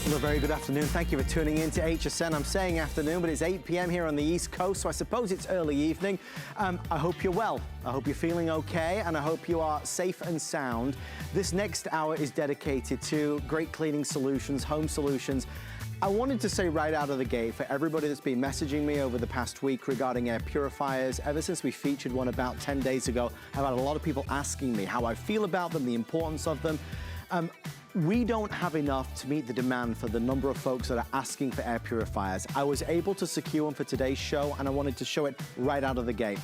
Well, a very good afternoon. Thank you for tuning in to HSN. I'm saying afternoon, but it's 8 p.m. here on the East Coast, so I suppose it's early evening. I hope you're well. I hope you're feeling okay, and I hope you are safe and sound. This next hour is dedicated to great cleaning solutions, home solutions. I wanted to say right out of the gate, for everybody that's been messaging me over the past week regarding air purifiers, ever since we featured one about 10 days ago, I've had a lot of people asking me how I feel about them, the importance of them. We don't have enough to meet the demand for the number of folks that are asking for air purifiers. I was able to secure one for today's show, and I wanted to show it right out of the gate.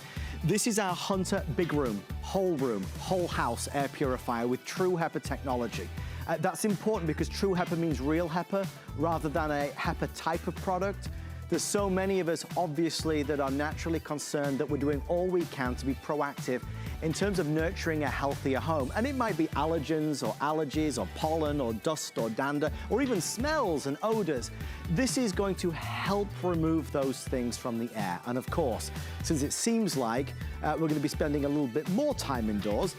This is our Hunter Big Room, whole house air purifier with true HEPA technology. That's important because true HEPA means real HEPA rather than a HEPA type of product. There's so many of us, obviously, that are naturally concerned that we're doing all we can to be proactive in terms of nurturing a healthier home. And it might be allergens or allergies or pollen or dust or dander or even smells and odors. This is going to help remove those things from the air. And of course, since it seems like we're going to be spending a little bit more time indoors,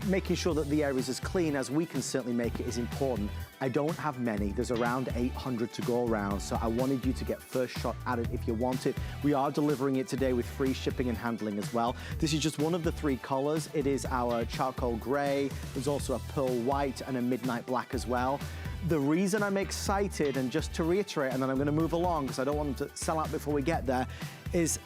making sure that the air is as clean as we can certainly make it is important. I don't have many. There's around 800 to go around, so I wanted you to get first shot at it if you want it. We are delivering it today with free shipping and handling as well. This is just one of the 3 colors. It is our charcoal gray. There's also a pearl white and a midnight black as well. The reason I'm excited, and just to reiterate, and then I'm going to move along because I don't want them to sell out before we get there, is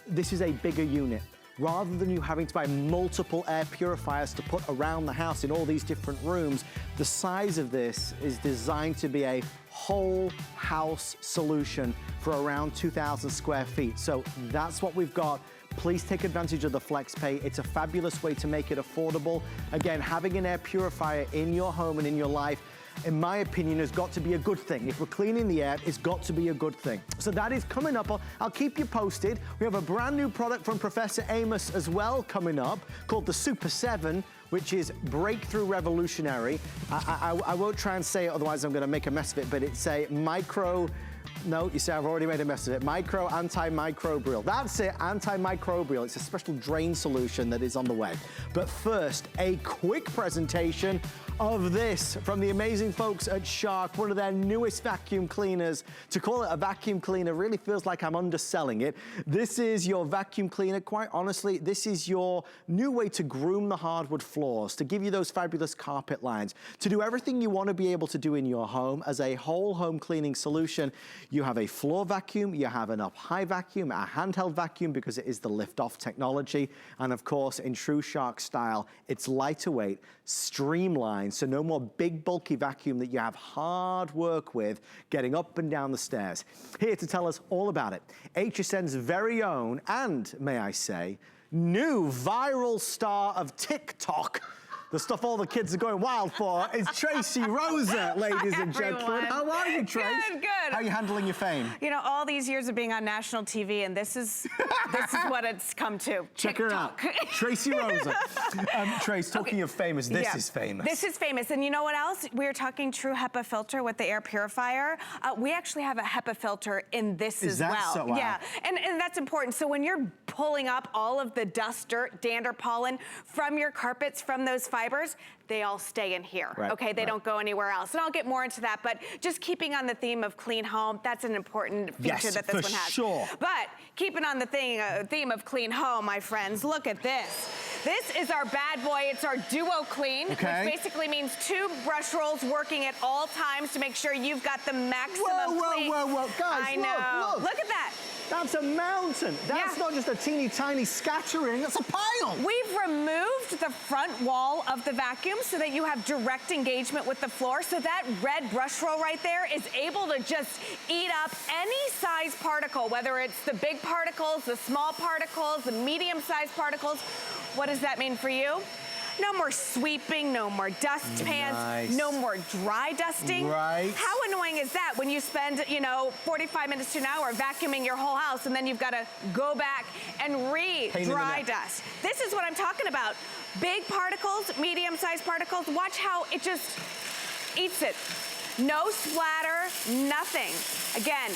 this is a bigger unit. Rather than you having to buy multiple air purifiers to put around the house in all these different rooms, the size of this is designed to be a whole house solution for around 2,000 square feet. So that's what we've got. Please take advantage of the FlexPay. It's a fabulous way to make it affordable. Again, having an air purifier in your home and in your life, in my opinion, has got to be a good thing. If we're cleaning the air, it's got to be a good thing. So that is coming up. I'll keep you posted. We have a brand new product from Professor Amos as well coming up called the Super 7, which is breakthrough revolutionary. I won't try and say it, otherwise I'm going to make a mess of it, but it's a micro... No, you see, I've already made a mess of it. Micro antimicrobial. That's it, antimicrobial. It's a special drain solution that is on the way. But first, a quick presentation of this from the amazing folks at Shark, one of their newest vacuum cleaners. To call it a vacuum cleaner really feels like I'm underselling it. This is your vacuum cleaner. Quite honestly, this is your new way to groom the hardwood floors, to give you those fabulous carpet lines, to do everything you want to be able to do in your home as a whole home cleaning solution. You have a floor vacuum, you have an up-high vacuum, a handheld vacuum because it is the lift-off technology, and of course, in true Shark style, it's lighter weight, streamlined, so no more big bulky vacuum that you have hard work with getting up and down the stairs. Here to tell us all about it, HSN's very own, and may I say, new viral star of TikTok, the stuff all the kids are going wild for, is Tracy Rosa, ladies and gentlemen. How are you, Trace? Good, good. How are you handling your fame? You know, all these years of being on national TV, and this is what it's come to. Check her out, Tracy Rosa. Trace, talking of famous, this is famous. This is famous, and you know what else? We're talking true HEPA filter with the air purifier. We actually have a HEPA filter in this as well. So, wow. Yeah, and that's important. So when you're pulling up all of the dust, dirt, dander, pollen from your carpets, from those fibers, they all stay in here, okay? They don't go anywhere else. And I'll get more into that, but just keeping on the theme of clean home, that's an important feature that this one has. Sure. But keeping on the theme of clean home, my friends, look at this. This is our bad boy. It's our Duo Clean, which basically means 2 brush rolls working at all times to make sure you've got the maximum clean. Whoa, guys, I know. Look at that. That's a mountain. That's not just a teeny tiny scattering, that's a pile. We've removed the front wall of the vacuum so that you have direct engagement with the floor. So that red brush roll right there is able to just eat up any size particle, whether it's the big particles, the small particles, the medium-sized particles. What does that mean for you? No more sweeping, no more dust pans, no more dry dusting. Right. How annoying is that when you spend, you know, 45 minutes to an hour vacuuming your whole house and then you've got to go back and re-dry dust? This is what I'm talking about. Big particles, medium-sized particles, watch how it just eats it. No splatter, nothing. Again,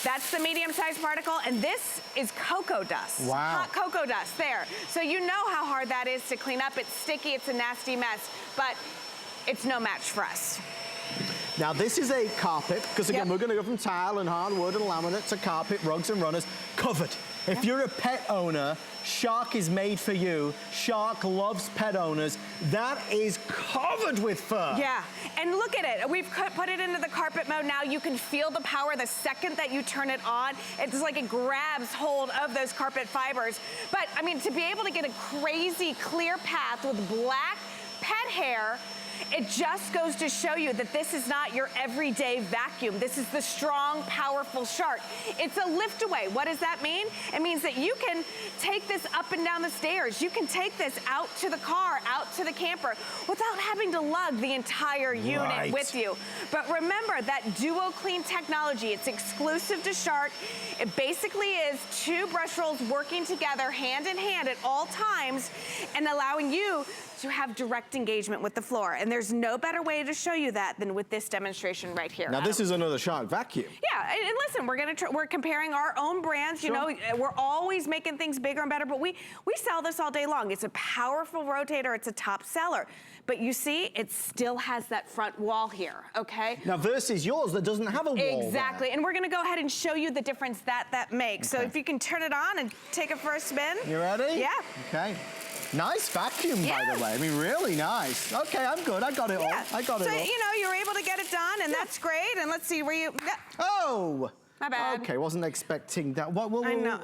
that's the medium-sized particle, and this is cocoa dust. Wow. Hot cocoa dust, there. So you know how hard that is to clean up. It's sticky, it's a nasty mess, but it's no match for us. Now this is a carpet, because again, we're gonna go from tile and hardwood and laminate to carpet, rugs and runners, covered. If you're a pet owner, Shark is made for you. Shark loves pet owners. That is covered with fur. Yeah, and look at it. We've put it into the carpet mode now. You can feel the power the second that you turn it on. It's like it grabs hold of those carpet fibers. But I mean, to be able to get a crazy clear path with black pet hair, it just goes to show you that this is not your everyday vacuum. This is the strong, powerful Shark. It's a lift away. What does that mean? It means that you can take this up and down the stairs. You can take this out to the car, out to the camper, without having to lug the entire unit with you. But remember that Duo Clean technology, it's exclusive to Shark. It basically is two brush rolls working together hand in hand at all times and allowing you to have direct engagement with the floor. And there's no better way to show you that than with this demonstration right here. Now this is another Shark vacuum. Yeah, and listen, we're comparing our own brands. You know, we're always making things bigger and better, but we sell this all day long. It's a powerful rotator, it's a top seller. But you see, it still has that front wall here, okay? Now versus yours that doesn't have a wall. Exactly, and we're gonna go ahead and show you the difference that makes. So if you can turn it on and take it for a spin. You ready? Yeah. Okay. Nice vacuum, by the way. I mean, really nice. Okay, I'm good. I got it all. I got it all. So, you know, you were able to get it done, and that's great. And let's see where you... Oh! My bad. Okay, wasn't expecting that. I know.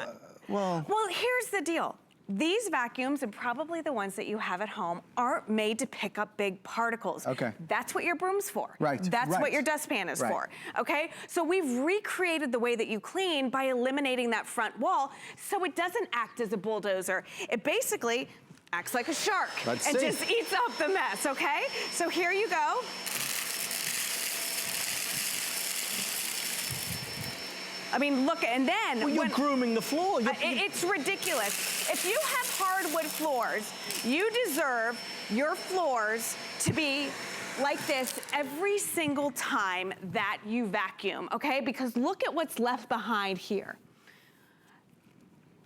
Well, here's the deal. These vacuums, and probably the ones that you have at home, aren't made to pick up big particles. Okay. That's what your broom's for. Right. That's what your dustpan is for. Okay? So we've recreated the way that you clean by eliminating that front wall so it doesn't act as a bulldozer. It basically acts like a shark and just eats up the mess, okay? So here you go. I mean, look, and then... Well, you're grooming the floor. It's ridiculous. If you have hardwood floors, you deserve your floors to be like this every single time that you vacuum, okay? Because look at what's left behind here.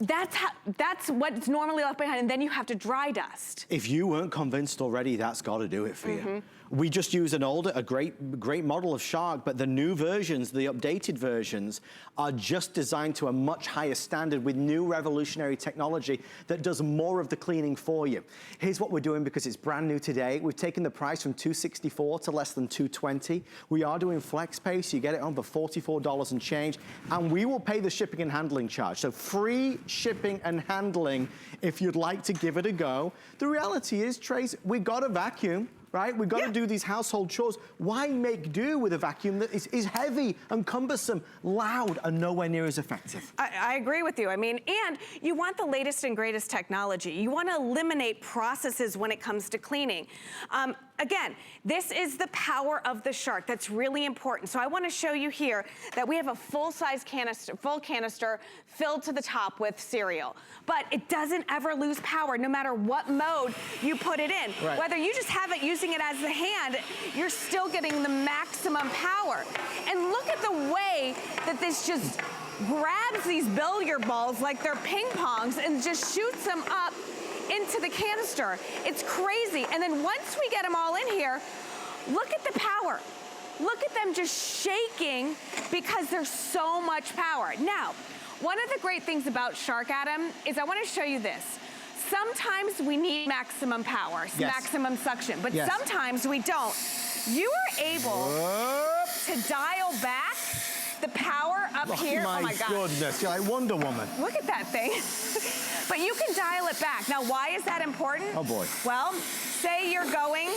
That's what's normally left behind, and then you have to dry dust. If you weren't convinced already, that's got to do it for you. We just use a great model of Shark, but the new versions, the updated versions, are just designed to a much higher standard with new revolutionary technology that does more of the cleaning for you. Here's what we're doing because it's brand new today. We've taken the price from $264 to less than $220. We are doing flex pay, so you get it on for $44 and change, and we will pay the shipping and handling charge. So free shipping and handling if you'd like to give it a go. The reality is, Trace, we got a vacuum. Right? We've got to do these household chores. Why make do with a vacuum that is heavy and cumbersome, loud, and nowhere near as effective? I agree with you. I mean, and you want the latest and greatest technology. You want to eliminate processes when it comes to cleaning. Again, this is the power of the Shark. That's really important. So I want to show you here that we have a full-size canister, full canister filled to the top with cereal. But it doesn't ever lose power, no matter what mode you put it in. Right. Whether you just have it using it as the hand, you're still getting the maximum power. And look at the way that this just grabs these billiard balls like they're ping pongs and just shoots them up into the canister. It's crazy. And then once we get them all in here, look at the power. Look at them just shaking because there's so much power. Now, one of the great things about Shark, Adam, is I want to show you this. Sometimes we need maximum power, maximum suction, but sometimes we don't. You are able to dial back the power up here. Oh my God. Goodness, you're like Wonder Woman. Look at that thing. But you can dial it back. Now, why is that important? Oh boy. Well, say you're going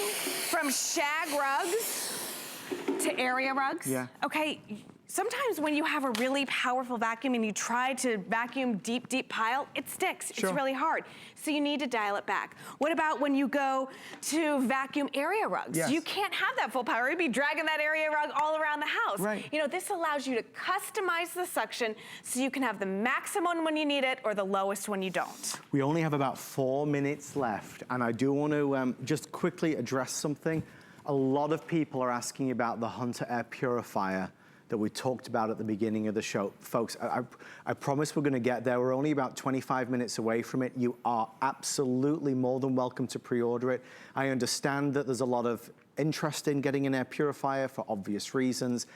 from shag rugs to area rugs. Yeah. Okay, sometimes when you have a really powerful vacuum and you try to vacuum deep, deep pile, it sticks. It's really hard. So you need to dial it back. What about when you go to vacuum area rugs? You can't have that full power. You'd be dragging that area rug all around the house. Right. You know, this allows you to customize the suction so you can have the maximum when you need it or the lowest when you don't. We only have about 4 minutes left, and I do want to just quickly address something. A lot of people are asking about the Hunter Air Purifier that we talked about at the beginning of the show. Folks, I promise we're gonna get there. We're only about 25 minutes away from it. You are absolutely more than welcome to pre-order it. I understand that there's a lot of interest in getting an air purifier for obvious reasons,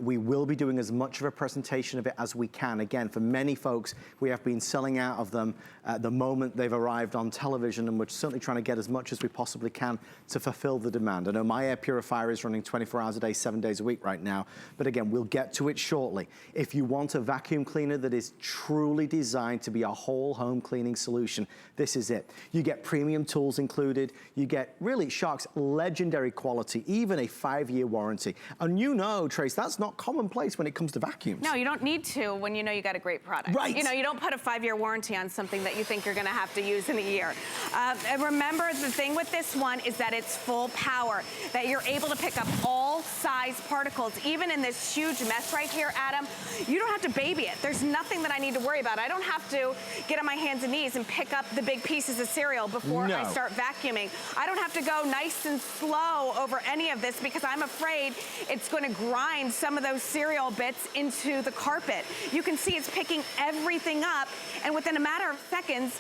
we will be doing as much of a presentation of it as we can. Again, for many folks, we have been selling out of them the moment they've arrived on television, and we're certainly trying to get as much as we possibly can to fulfill the demand. I know my air purifier is running 24 hours a day, 7 days a week right now, but again, we'll get to it shortly. If you want a vacuum cleaner that is truly designed to be a whole home cleaning solution, this is it. You get premium tools included, you get really Shark's legendary quality, even a 5-year warranty. And you know, Trace, that's not commonplace when it comes to vacuums. No, you don't need to when you know you got a great product. Right. You know, you don't put a 5-year warranty on something that you think you're gonna have to use in a year. And remember, the thing with this one is that it's full power, that you're able to pick up all size particles. Even in this huge mess right here, Adam, you don't have to baby it. There's nothing that I need to worry about. I don't have to get on my hands and knees and pick up the big pieces of cereal before I start vacuuming. I don't have to go nice and slow over any of this because I'm afraid it's going to grind some of those cereal bits into the carpet. You can see it's picking everything up, and within a matter of seconds,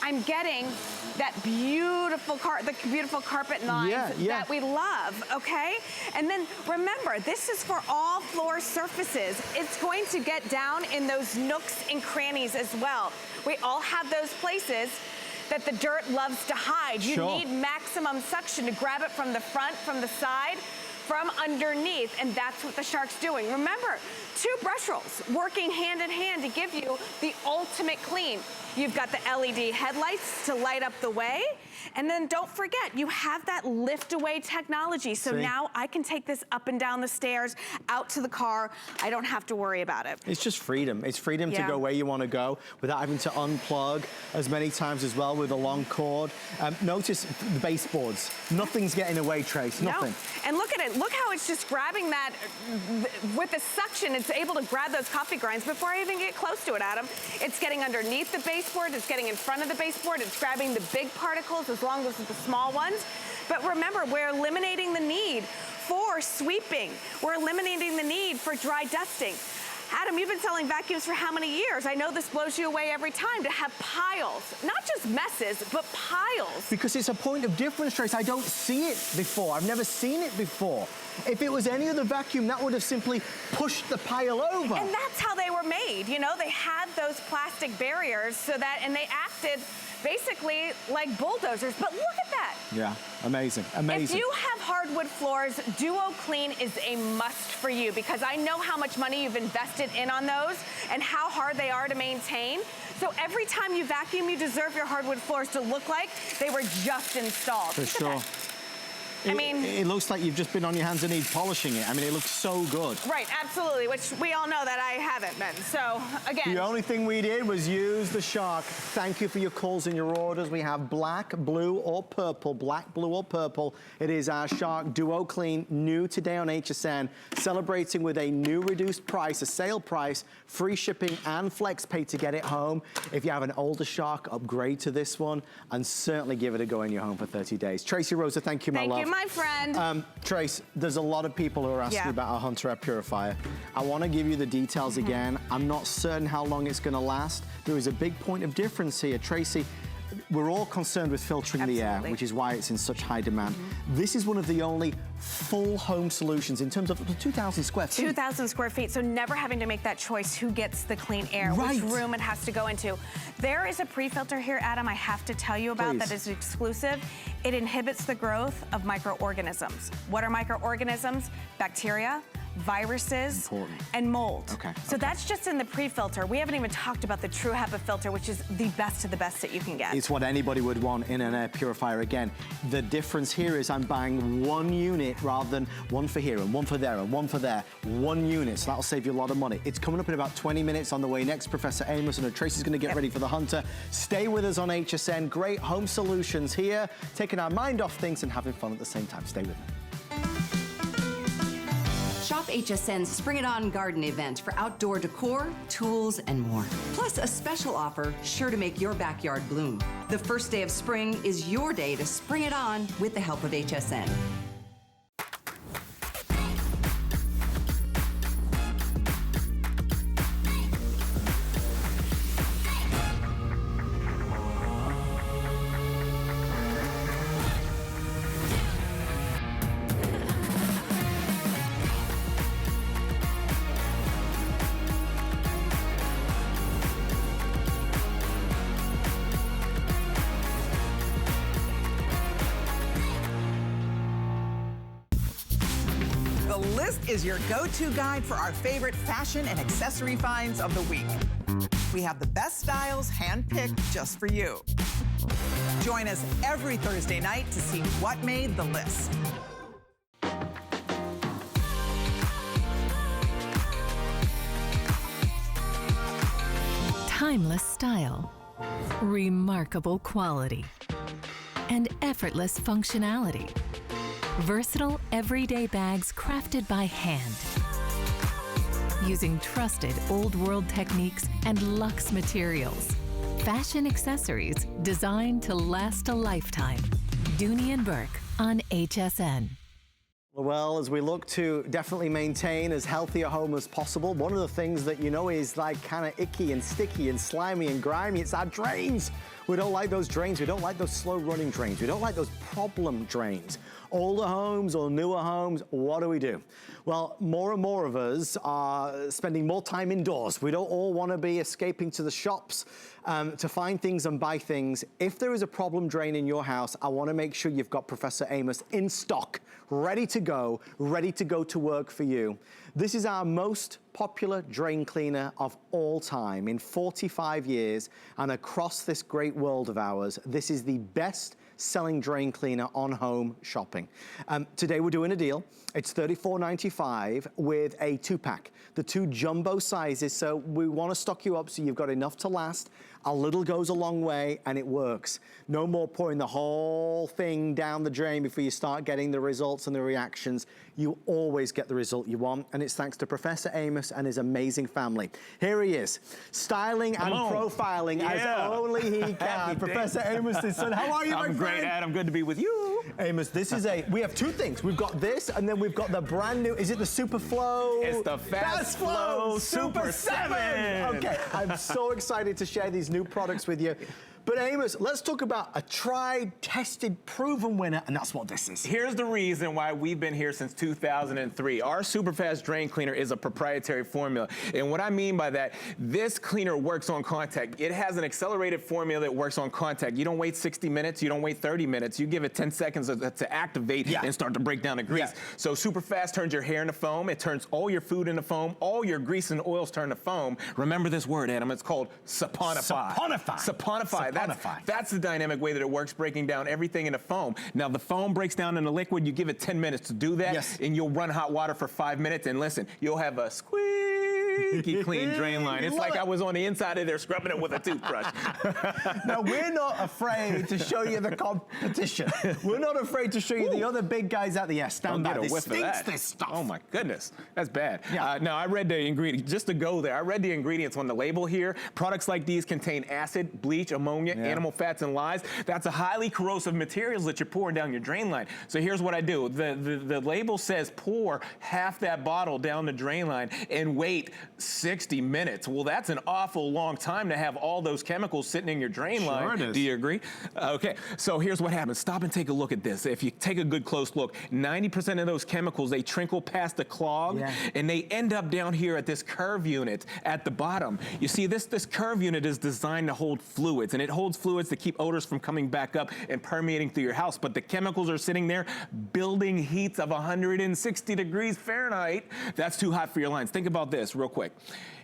I'm getting that beautiful carpet lines that we love, okay? And then remember, this is for all floor surfaces. It's going to get down in those nooks and crannies as well. We all have those places that the dirt loves to hide. You need maximum suction to grab it from the front, from the side, from underneath, and that's what the Shark's doing. Remember, 2 brush rolls working hand in hand to give you the ultimate clean. You've got the LED headlights to light up the way, and then don't forget, you have that lift away technology. So now I can take this up and down the stairs, out to the car. I don't have to worry about it. It's just freedom. It's freedom to go where you want to go without having to unplug as many times as well with a long cord. Notice the baseboards. Nothing's getting away, Trace. Nothing. No. And look at it. Look how it's just grabbing that with the suction. It's able to grab those coffee grinds before I even get close to it, Adam. It's getting underneath the baseboard. It's getting in front of the baseboard. It's grabbing the big particles as long as the small ones. But remember, we're eliminating the need for sweeping. We're eliminating the need for dry dusting. Adam, you've been selling vacuums for how many years? I know this blows you away every time to have piles, not just messes, but piles. Because it's a point of difference, Trace. I don't see it before. I've never seen it before. If it was any other vacuum, that would have simply pushed the pile over. And that's how they were made. You know, they had those plastic barriers so that, and they acted basically like bulldozers, but look at that. Yeah, amazing, amazing. If you have hardwood floors, Duo Clean is a must for you because I know how much money you've invested in on those and how hard they are to maintain. So every time you vacuum, you deserve your hardwood floors to look like they were just installed. For sure. I mean, it looks like you've just been on your hands and knees polishing it. I mean, it looks so good. Right, absolutely, which we all know that I haven't been. So, again. The only thing we did was use the Shark. Thank you for your calls and your orders. We have black, blue, or purple. Black, blue, or purple. It is our Shark Duo Clean, new today on HSN, celebrating with a new reduced price, a sale price, free shipping and flex pay to get it home. If you have an older Shark, upgrade to this one and certainly give it a go in your home for 30 days. Tracy Rosa, thank you, my love. Thank you, my friend. Trace, there's a lot of people who are asking about our Hunter air purifier. I want to give you the details again. I'm not certain how long it's going to last. There is a big point of difference here. Tracy, we're all concerned with filtering the air, which is why it's in such high demand. This is one of the only full home solutions in terms of 2,000 square feet. 2,000 square feet, so never having to make that choice who gets the clean air, which room it has to go into. There is a pre-filter here, Adam, I have to tell you about that is exclusive. It inhibits the growth of microorganisms. What are microorganisms? Bacteria, viruses, and mold. So that's just in the pre-filter. We haven't even talked about the true HEPA filter, which is the best of the best that you can get. It's what anybody would want in an air purifier. Again, the difference here is I'm buying one unit rather than one for here and one for there and one for there. One unit, so that'll save you a lot of money. It's coming up in about 20 minutes. On the way next, Professor Amos and Tracy's gonna get ready for the Hunter. Stay with us on HSN. Great home solutions here, taking our mind off things and having fun at the same time. Stay with me. Shop HSN's Spring It On Garden event for outdoor decor, tools, and more. Plus a special offer sure to make your backyard bloom. The first day of spring is your day to spring it on with the help of HSN. is your go-to guide for our favorite fashion and accessory finds of the week. We have the best styles handpicked just for you. Join us every Thursday night to see what made the list. Timeless style, remarkable quality, and effortless functionality. Versatile everyday bags crafted by hand. Using trusted old world techniques and luxe materials. Fashion accessories designed to last a lifetime. Dooney & Burke on HSN. Well, as we look to definitely maintain as healthy a home as possible, one of the things that you know is like kind of icky and sticky and slimy and grimy, it's our drains. We don't like those drains. We don't like those slow running drains. We don't like those problem drains. Older homes or newer homes, what do? Well, more and more of us are spending more time indoors. We don't all want to be escaping to the shops to find things and buy things. If there is a problem drain in your house, I want to make sure you've got Professor Amos in stock, ready to go to work for you. This is our most popular drain cleaner of all time. In 45 years and across this great world of ours, this is the best selling drain cleaner on home shopping. Today we're doing a deal. It's $34.95 with a 2-pack, the 2 jumbo sizes. So we want to stock you up so you've got enough to last. A little goes a long way and it works. No more pouring the whole thing down the drain before you start getting the results and the reactions. You always get the result you want, and it's thanks to Professor Amos and his amazing family. Here he is, styling and profiling as only he can. Professor Amos' son, how are you, my friend? I'm great, Adam. Good to be with you. Amos, this is we have 2 things. We've got this, and then we've got the brand new, is it the SuperFlow? It's the Fast Flow Super 7. Okay, I'm so excited to share these new products with you. But Amos, let's talk about a tried, tested, proven winner, and that's what this is. Here's the reason why we've been here since 2003. Our SuperFast drain cleaner is a proprietary formula. And what I mean by that, this cleaner works on contact. It has an accelerated formula that works on contact. You don't wait 60 minutes, you don't wait 30 minutes. You give it 10 seconds to activate and start to break down the grease. So SuperFast turns your hair into foam. It turns all your food into foam. All your grease and oils turn to foam. Remember this word, Adam. It's called saponify. Saponify. That's the dynamic way that it works, breaking down everything into foam. Now, the foam breaks down into liquid. You give it 10 minutes to do that, and you'll run hot water for 5 minutes. And listen, you'll have a squeaky clean drain line. It's like I was on the inside of there scrubbing it with a toothbrush. Now, we're not afraid to show you the competition. We're not afraid to show you the other big guys out there. Stand back. This stinks, this stuff. Oh, my goodness. That's bad. Now, I read the ingredients. Just to go there, I read the ingredients on the label here. Products like these contain acid, bleach, ammonia, animal fats, and lyes. That's a highly corrosive materials that you're pouring down your drain line. So here's what I do. The label says pour half that bottle down the drain line and wait 60 minutes. Well, that's an awful long time to have all those chemicals sitting in your drain line. Sure it is. Do you agree? Okay, so here's what happens. Stop and take a look at this. If you take a good close look, 90% of those chemicals, they trickle past the clog and they end up down here at this curve unit at the bottom. You see, this curve unit is designed to hold fluids, and it holds fluids to keep odors from coming back up and permeating through your house. But the chemicals are sitting there building heats of 160 degrees Fahrenheit. That's too hot for your lines. Think about this real quick.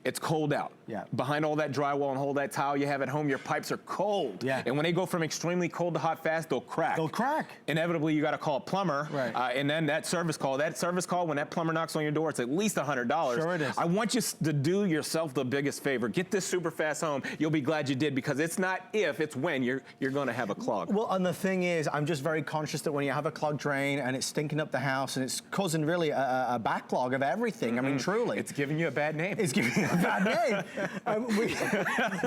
It's cold out. Behind all that drywall and all that tile you have at home, your pipes are cold. And when they go from extremely cold to hot fast, they'll crack. They'll crack. Inevitably, you got to call a plumber. And then that service call, when that plumber knocks on your door, it's at least $100. Sure it is. I want you to do yourself the biggest favor. Get this SuperFast home. You'll be glad you did, because it's not if, it's when you're going to have a clog. Well, and the thing is, I'm just very conscious that when you have a clogged drain and it's stinking up the house and it's causing really a backlog of everything, I mean, truly. It's giving you a bad name. It's giving you a bad name. We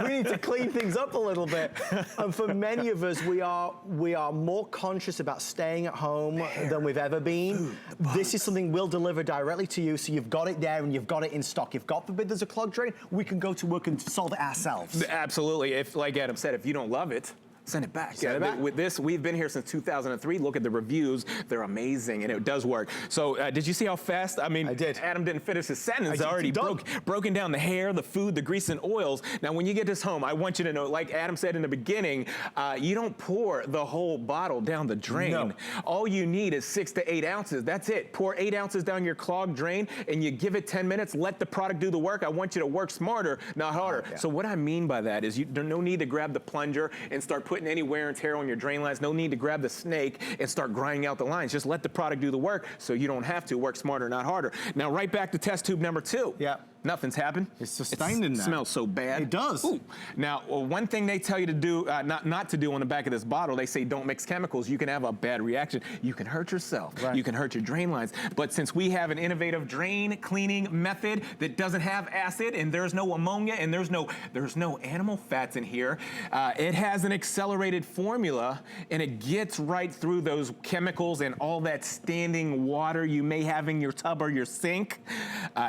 need to clean things up a little bit. And for many of us, we are more conscious about staying at home than we've ever been. This is something we'll deliver directly to you, so you've got it there and you've got it in stock. If God forbid there's a clogged drain, we can go to work and solve it ourselves. Absolutely. If, like Adam said, if you don't love it, Send it back. Send it back. With this, we've been here since 2003. Look at the reviews. They're amazing, and it does work. So did you see how fast? I mean, I did. Adam didn't finish his sentence. I already broken down the hair, the food, the grease, and oils. Now, when you get this home, I want you to know, like Adam said in the beginning, you don't pour the whole bottle down the drain. No. All you need is 6 to 8 ounces. That's it. Pour 8 ounces down your clogged drain, and you give it 10 minutes. Let the product do the work. I want you to work smarter, not harder. Yeah. So what I mean by that is there's no need to grab the plunger and start putting any wear and tear on your drain lines. No need to grab the snake and start grinding out the lines. Just let the product do the work so you don't have to. Work smarter, not harder. Now, right back to test tube number 2. Yeah. Nothing's happened. It's sustained in there. It smells so bad. It does. Ooh. Now, one thing they tell you to do, not to do on the back of this bottle, they say don't mix chemicals. You can have a bad reaction. You can hurt yourself. Right. You can hurt your drain lines. But since we have an innovative drain cleaning method that doesn't have acid and there's no ammonia and there's no animal fats in here, it has an accelerated formula and it gets right through those chemicals and all that standing water you may have in your tub or your sink.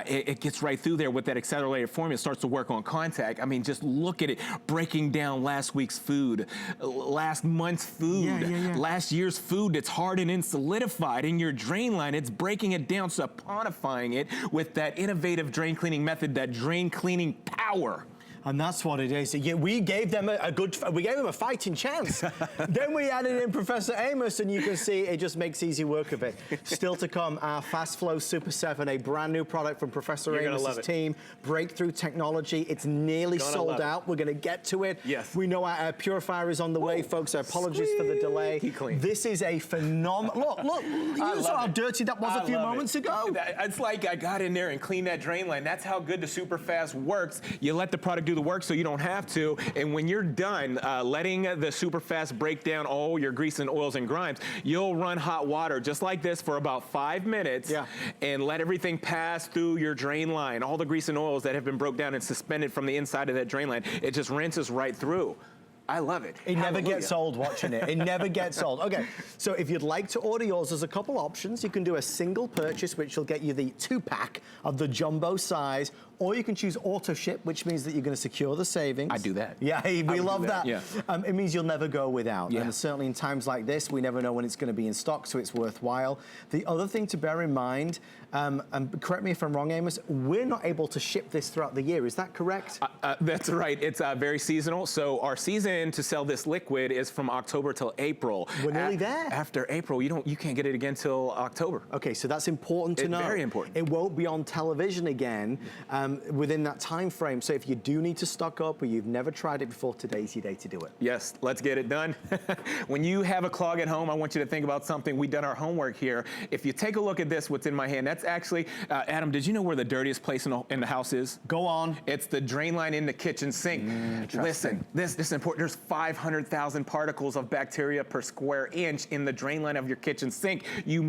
It gets right through there with that accelerated formula. It starts to work on contact. I mean, just look at it breaking down last week's food, last month's food, last year's food that's hardened and solidified in your drain line. It's breaking it down, saponifying it with that innovative drain cleaning method, that drain cleaning power. And that's what it is. Yeah, we gave them a fighting chance. Then we added in Professor Amos, and you can see it just makes easy work of it. Still to come, our Fast Flow Super 7, a brand new product from Professor Amos' team. Breakthrough technology. It's nearly sold out. We're going to get to it. Yes. We know our Purifier is on the way, folks. Apologies for the delay. This is a phenomenal. Look, you saw how dirty that was a few moments ago. It's like I got in there and cleaned that drain line. That's how good the SuperFast works. You let the product do the work so you don't have to, and when you're done letting the SuperFast break down all your grease and oils and grimes, you'll run hot water just like this for about 5 minutes and let everything pass through your drain line, all the grease and oils that have been broke down and suspended from the inside of that drain line. It just rinses right through. I love it. It never gets old watching it. It never gets old. Okay, so if you'd like to order yours, there's a couple options. You can do a single purchase, which will get you the 2-pack of the jumbo size, or you can choose auto ship, which means that you're going to secure the savings. I do that. Yeah, we love that. Yeah. It means you'll never go without. And certainly in times like this, we never know when it's going to be in stock, so it's worthwhile. The other thing to bear in mind, and correct me if I'm wrong, Amos, we're not able to ship this throughout the year. Is that correct? That's right. It's very seasonal. So our season to sell this liquid is from October till April. We're nearly there. After April, you can't get it again till October. Okay, so that's important to know. Very important. It won't be on television again within that time frame. So if you do need to stock up or you've never tried it before, today's your day to do it. Yes, let's get it done. When you have a clog at home, I want you to think about something. We've done our homework here. If you take a look at this, what's in my hand, that's actually, Adam, did you know where the dirtiest place in the house is? Go on. It's the drain line in the kitchen sink. Listen, this is important. There's 500,000 particles of bacteria per square inch in the drain line of your kitchen sink. You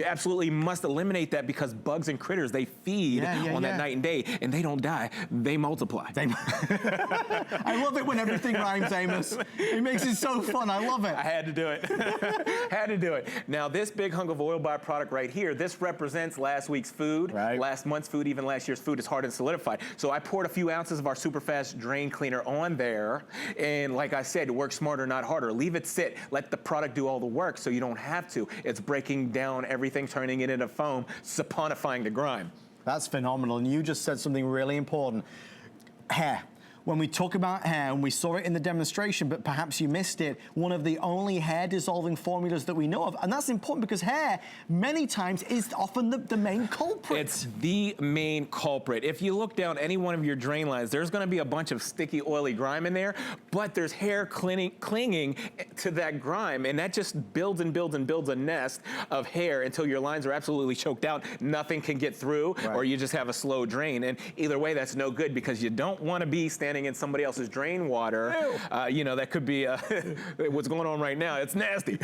absolutely must eliminate that because bugs and critters, they feed on that night and day, and they don't die, they multiply. I love it when everything rhymes, Amos. It makes it so fun. I love it. I had to do it. Had to do it. Now, this big hunk of oil byproduct right here, this represents last week's food, last month's food, even last year's food is hard and solidified. So I poured a few ounces of our SuperFast drain cleaner on there, and like I said, work smarter, not harder. Leave it sit. Let the product do all the work so you don't have to. It's breaking down everything, turning it into foam, saponifying the grime. That's phenomenal. And you just said something really important. Hair. When we talk about hair, and we saw it in the demonstration, but perhaps you missed it, one of the only hair dissolving formulas that we know of. And that's important because hair, many times, is often the main culprit. It's the main culprit. If you look down any one of your drain lines, there's going to be a bunch of sticky, oily grime in there, but there's hair clinging to that grime, and that just builds and builds and builds a nest of hair until your lines are absolutely choked out. Nothing can get through, or you just have a slow drain. And either way, that's no good because you don't want to be standing in somebody else's drain water. You know, that could be what's going on right now. It's nasty.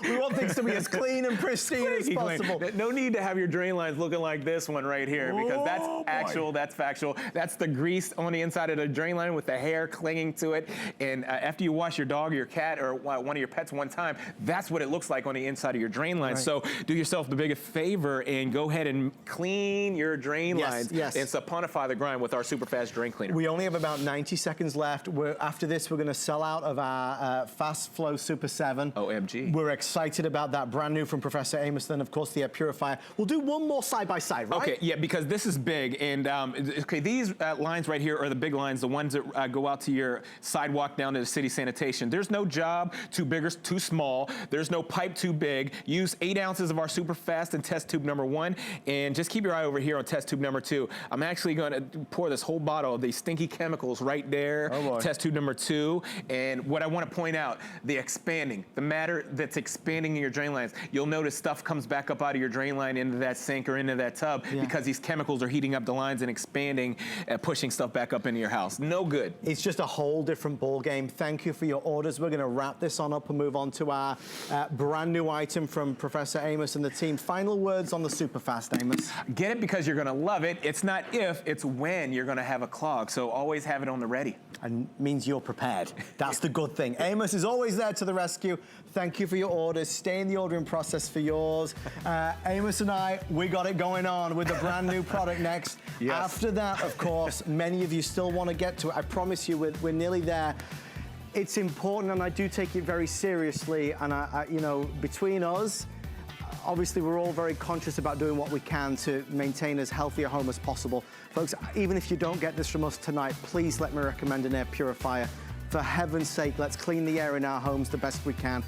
We want things to be as clean and pristine as possible. No need to have your drain lines looking like this one right here because that's actual, that's factual. That's the grease on the inside of the drain line with the hair clinging to it. And after you wash your dog or your cat or one of your pets one time, that's what it looks like on the inside of your drain line. So do yourself the biggest favor and go ahead and clean your drain lines and saponify the grime with our SuperFast drain cleaner. We only have about 90 seconds left. After this, we're going to sell out of our Fast Flow Super 7. OMG. We're excited about that. Brand new from Professor Amos. Then, of course, the Purifier. We'll do one more side by side, right? Okay, yeah, because this is big. And okay, these lines right here are the big lines, the ones that go out to your sidewalk down to the city sanitation. There's no job too big or too small. There's no pipe too big. Use 8 ounces of our SuperFast in test tube number 1. And just keep your eye over here on test tube number 2. I'm actually going to pour this whole bottle of these stinky chemicals right there. Oh boy. Test tube number 2. And what I want to point out, the expanding, the matter that's expanding in your drain lines. You'll notice stuff comes back up out of your drain line into that sink or into that tub because these chemicals are heating up the lines and expanding and pushing stuff back up into your house. No good. It's just a whole different ball game. Thank you for your orders. We're going to wrap this on up and move on to our brand new item from Professor Amos and the team. Final words on the SuperFast, Amos. Get it because you're going to love it. It's not if, it's when you're going to have a clog. So always have it on the ready. And means you're prepared. That's the good thing. Amos is always there to the rescue. Thank you for your orders. Stay in the ordering process for yours. Amos and I, we got it going on with the brand new product next. Yes. After that, of course, many of you still want to get to it. I promise you, we're nearly there. It's important, and I do take it very seriously. And you know, between us, obviously, we're all very conscious about doing what we can to maintain as healthy a home as possible. Folks, even if you don't get this from us tonight, please let me recommend an air purifier. For heaven's sake, let's clean the air in our homes the best we can.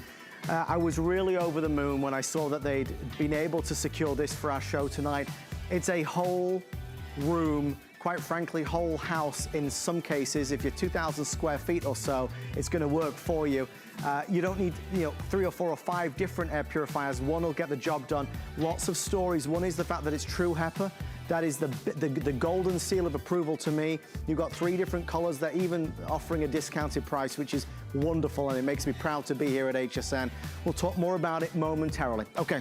I was really over the moon when I saw that they'd been able to secure this for our show tonight. It's a whole room, quite frankly, whole house in some cases. If you're 2,000 square feet or so, it's going to work for you. You don't need 3 or 4 or 5 different air purifiers. One will get the job done. Lots of stories. One is the fact that it's true HEPA. That is the golden seal of approval to me. You've got 3 different colors. They're even offering a discounted price, which is wonderful, and it makes me proud to be here at HSN. We'll talk more about it momentarily. Okay,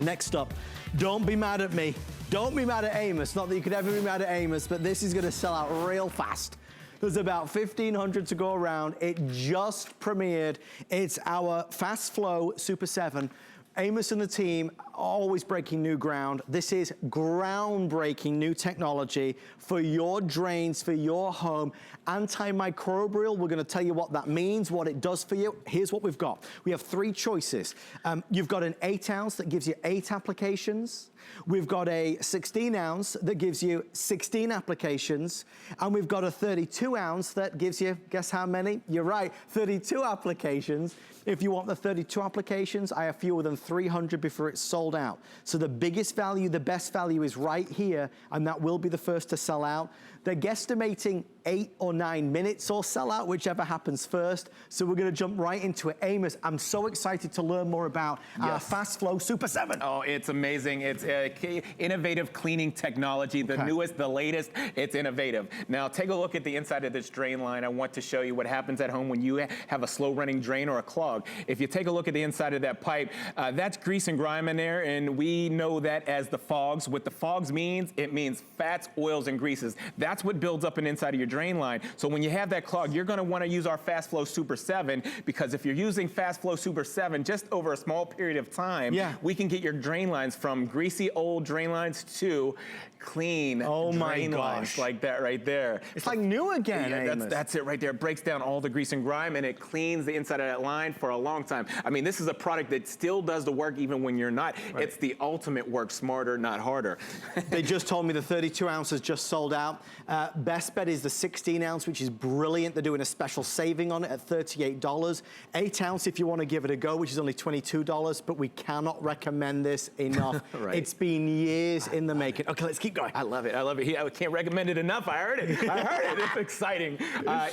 next up, don't be mad at me. Don't be mad at Amos. Not that you could ever be mad at Amos, but this is gonna sell out real fast. There's about 1,500 to go around. It just premiered. It's our Fast Flow Super 7. Amos and the team always breaking new ground. This is groundbreaking new technology for your drains, for your home. Antimicrobial, we're gonna tell you what that means, what it does for you. Here's what we've got. We have 3 choices. You've got an 8 ounce that gives you 8 applications. We've got a 16 ounce that gives you 16 applications. And we've got a 32 ounce that gives you, guess how many? You're right, 32 applications. If you want the 32 applications, I have fewer than 300 before it's sold out. So the biggest value, the best value is right here, and that will be the first to sell out. They're guesstimating 8 or 9 minutes or sell out, whichever happens first. So we're gonna jump right into it. Amos, I'm so excited to learn more about our Fast Flow Super 7. Oh, it's amazing. It's innovative cleaning technology, the newest, the latest. It's innovative. Now, take a look at the inside of this drain line. I want to show you what happens at home when you have a slow running drain or a clog. If you take a look at the inside of that pipe, that's grease and grime in there, and we know that as the fogs. What the fogs means, it means fats, oils, and greases. That's what builds up inside of your drain line. So when you have that clog, you're gonna wanna use our Fast Flow Super 7, because if you're using Fast Flow Super 7 just over a small period of time, we can get your drain lines from greasy old drain lines to clean drain lines like that right there. It's like new again, Amos. That's it right there. It breaks down all the grease and grime, and it cleans the inside of that line for a long time. I mean, this is a product that still does the work even when you're not. It's the ultimate work smarter, not harder. They just told me the 32 ounces just sold out. Best bet is the 16 ounce, which is brilliant. They're doing a special saving on it at $38. 8 ounce if you want to give it a go, which is only $22, but we cannot recommend this enough. It's been years in the making. Okay, let's keep going. I love it. I love it. I can't recommend it enough. I heard it. I heard it. It's exciting.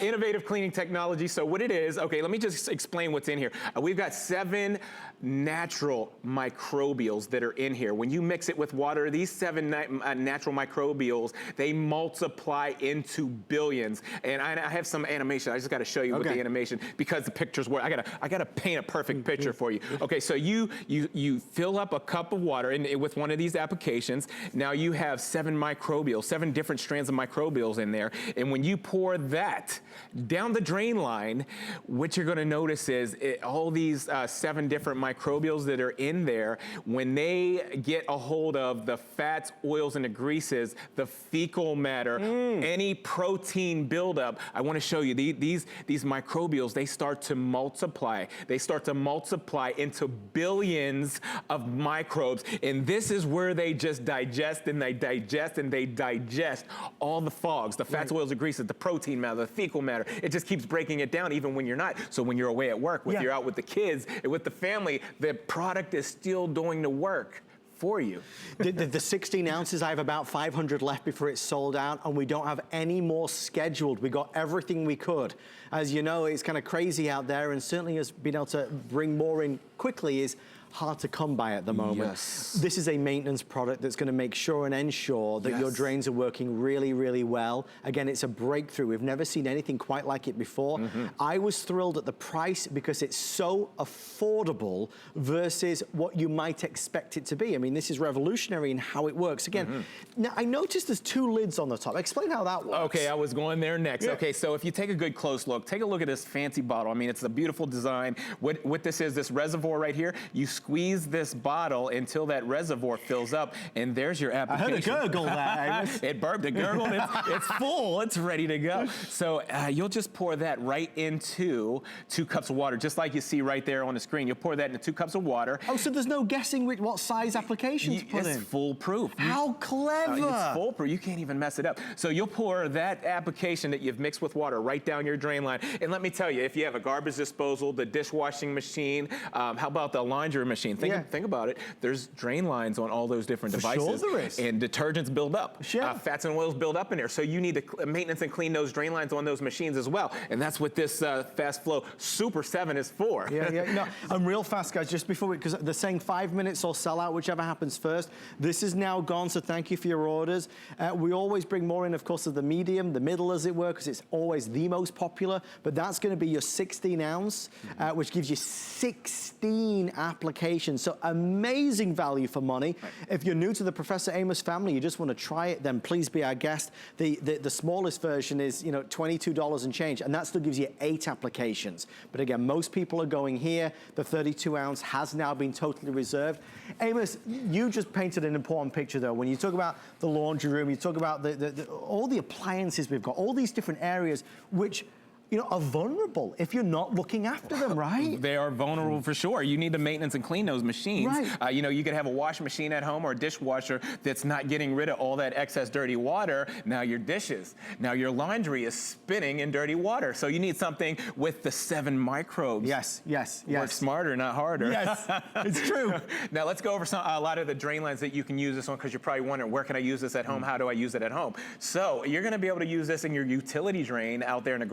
Innovative cleaning technology. So what it is, okay, let me just explain what's in here. We've got 7 natural microbials that are in here. When you mix it with water, these 7 natural microbials, they multiply into billions. And I have some animation. I just got to show you with the animation, because the pictures were, I gotta paint a perfect picture for you. Okay, so you fill up a cup of water with one of these applications. Now you have 7 microbials, 7 different strands of microbials in there. And when you pour that down the drain line, what you're gonna notice is all these 7 different microbials that are in there, when they get a hold of the fats, oils, and the greases, the fecal matter, any protein buildup, I want to show you these microbials, they start to multiply. They start to multiply into billions of microbes, and this is where they just digest and they digest and they digest all the fogs, the fats, oils, and greases, the protein matter, the fecal matter. It just keeps breaking it down even when you're not. So when you're away at work, when you're out with the kids, and with the family, the product is still doing the work for you. The 16 ounces, I have about 500 left before it's sold out, and we don't have any more scheduled. We got everything we could. As you know, it's kind of crazy out there, and certainly has been able to bring more in quickly is hard to come by at the moment. Yes. This is a maintenance product that's going to make sure and ensure that your drains are working really, really well. Again, it's a breakthrough. We've never seen anything quite like it before. I was thrilled at the price because it's so affordable versus what you might expect it to be. I mean, this is revolutionary in how it works. Again, now I noticed there's 2 lids on the top. Explain how that works. Okay, I was going there next. Okay, so if you take a good close look, take a look at this fancy bottle. I mean, it's a beautiful design. What this is, this reservoir right here, you squeeze this bottle until that reservoir fills up, and there's your application. I heard a gurgle there, Amos. It burped, it gurgled, it's full, it's ready to go. So you'll just pour that right into 2 cups of water, just like you see right there on the screen. You'll pour that into 2 cups of water. Oh, so there's no guessing what size application to put in? It's foolproof. How clever. It's foolproof, you can't even mess it up. So you'll pour that application that you've mixed with water right down your drain line. And let me tell you, if you have a garbage disposal, the dishwashing machine, how about the laundry machine? Think about it. There's drain lines on all those different devices. Sure there is. And detergents build up. Sure. Fats and oils build up in there. So you need to maintenance and clean those drain lines on those machines as well. And that's what this Fast Flow Super 7 is for. No, I'm real fast, guys, just before because they're saying 5 minutes or sell out, whichever happens first. This is now gone, so thank you for your orders. We always bring more in, of course, of the medium, the middle, as it were, because it's always the most popular. But that's going to be your 16 ounce, which gives you 16 applications. So amazing value for money. If you're new to the Professor Amos family, you just want to try it, then please be our guest. The smallest version is, you know, $22 and change, and that still gives you 8 applications. But again, most people are going here. The 32 ounce has now been totally reserved. Amos, you just painted an important picture though. When you talk about the laundry room, you talk about all the appliances we've got, all these different areas which, you know, are vulnerable if you're not looking after them, right? They are vulnerable for sure. You need to maintenance and clean those machines. Right. You know, you could have a washing machine at home or a dishwasher that's not getting rid of all that excess dirty water. Now your dishes, now your laundry is spinning in dirty water. So you need something with the 7 microbes. Yes. Work smarter, not harder. Yes, it's true. Now let's go over a lot of the drain lines that you can use this on, because you're probably wondering, where can I use this at home? How do I use it at home? So you're gonna be able to use this in your utility drain out there in the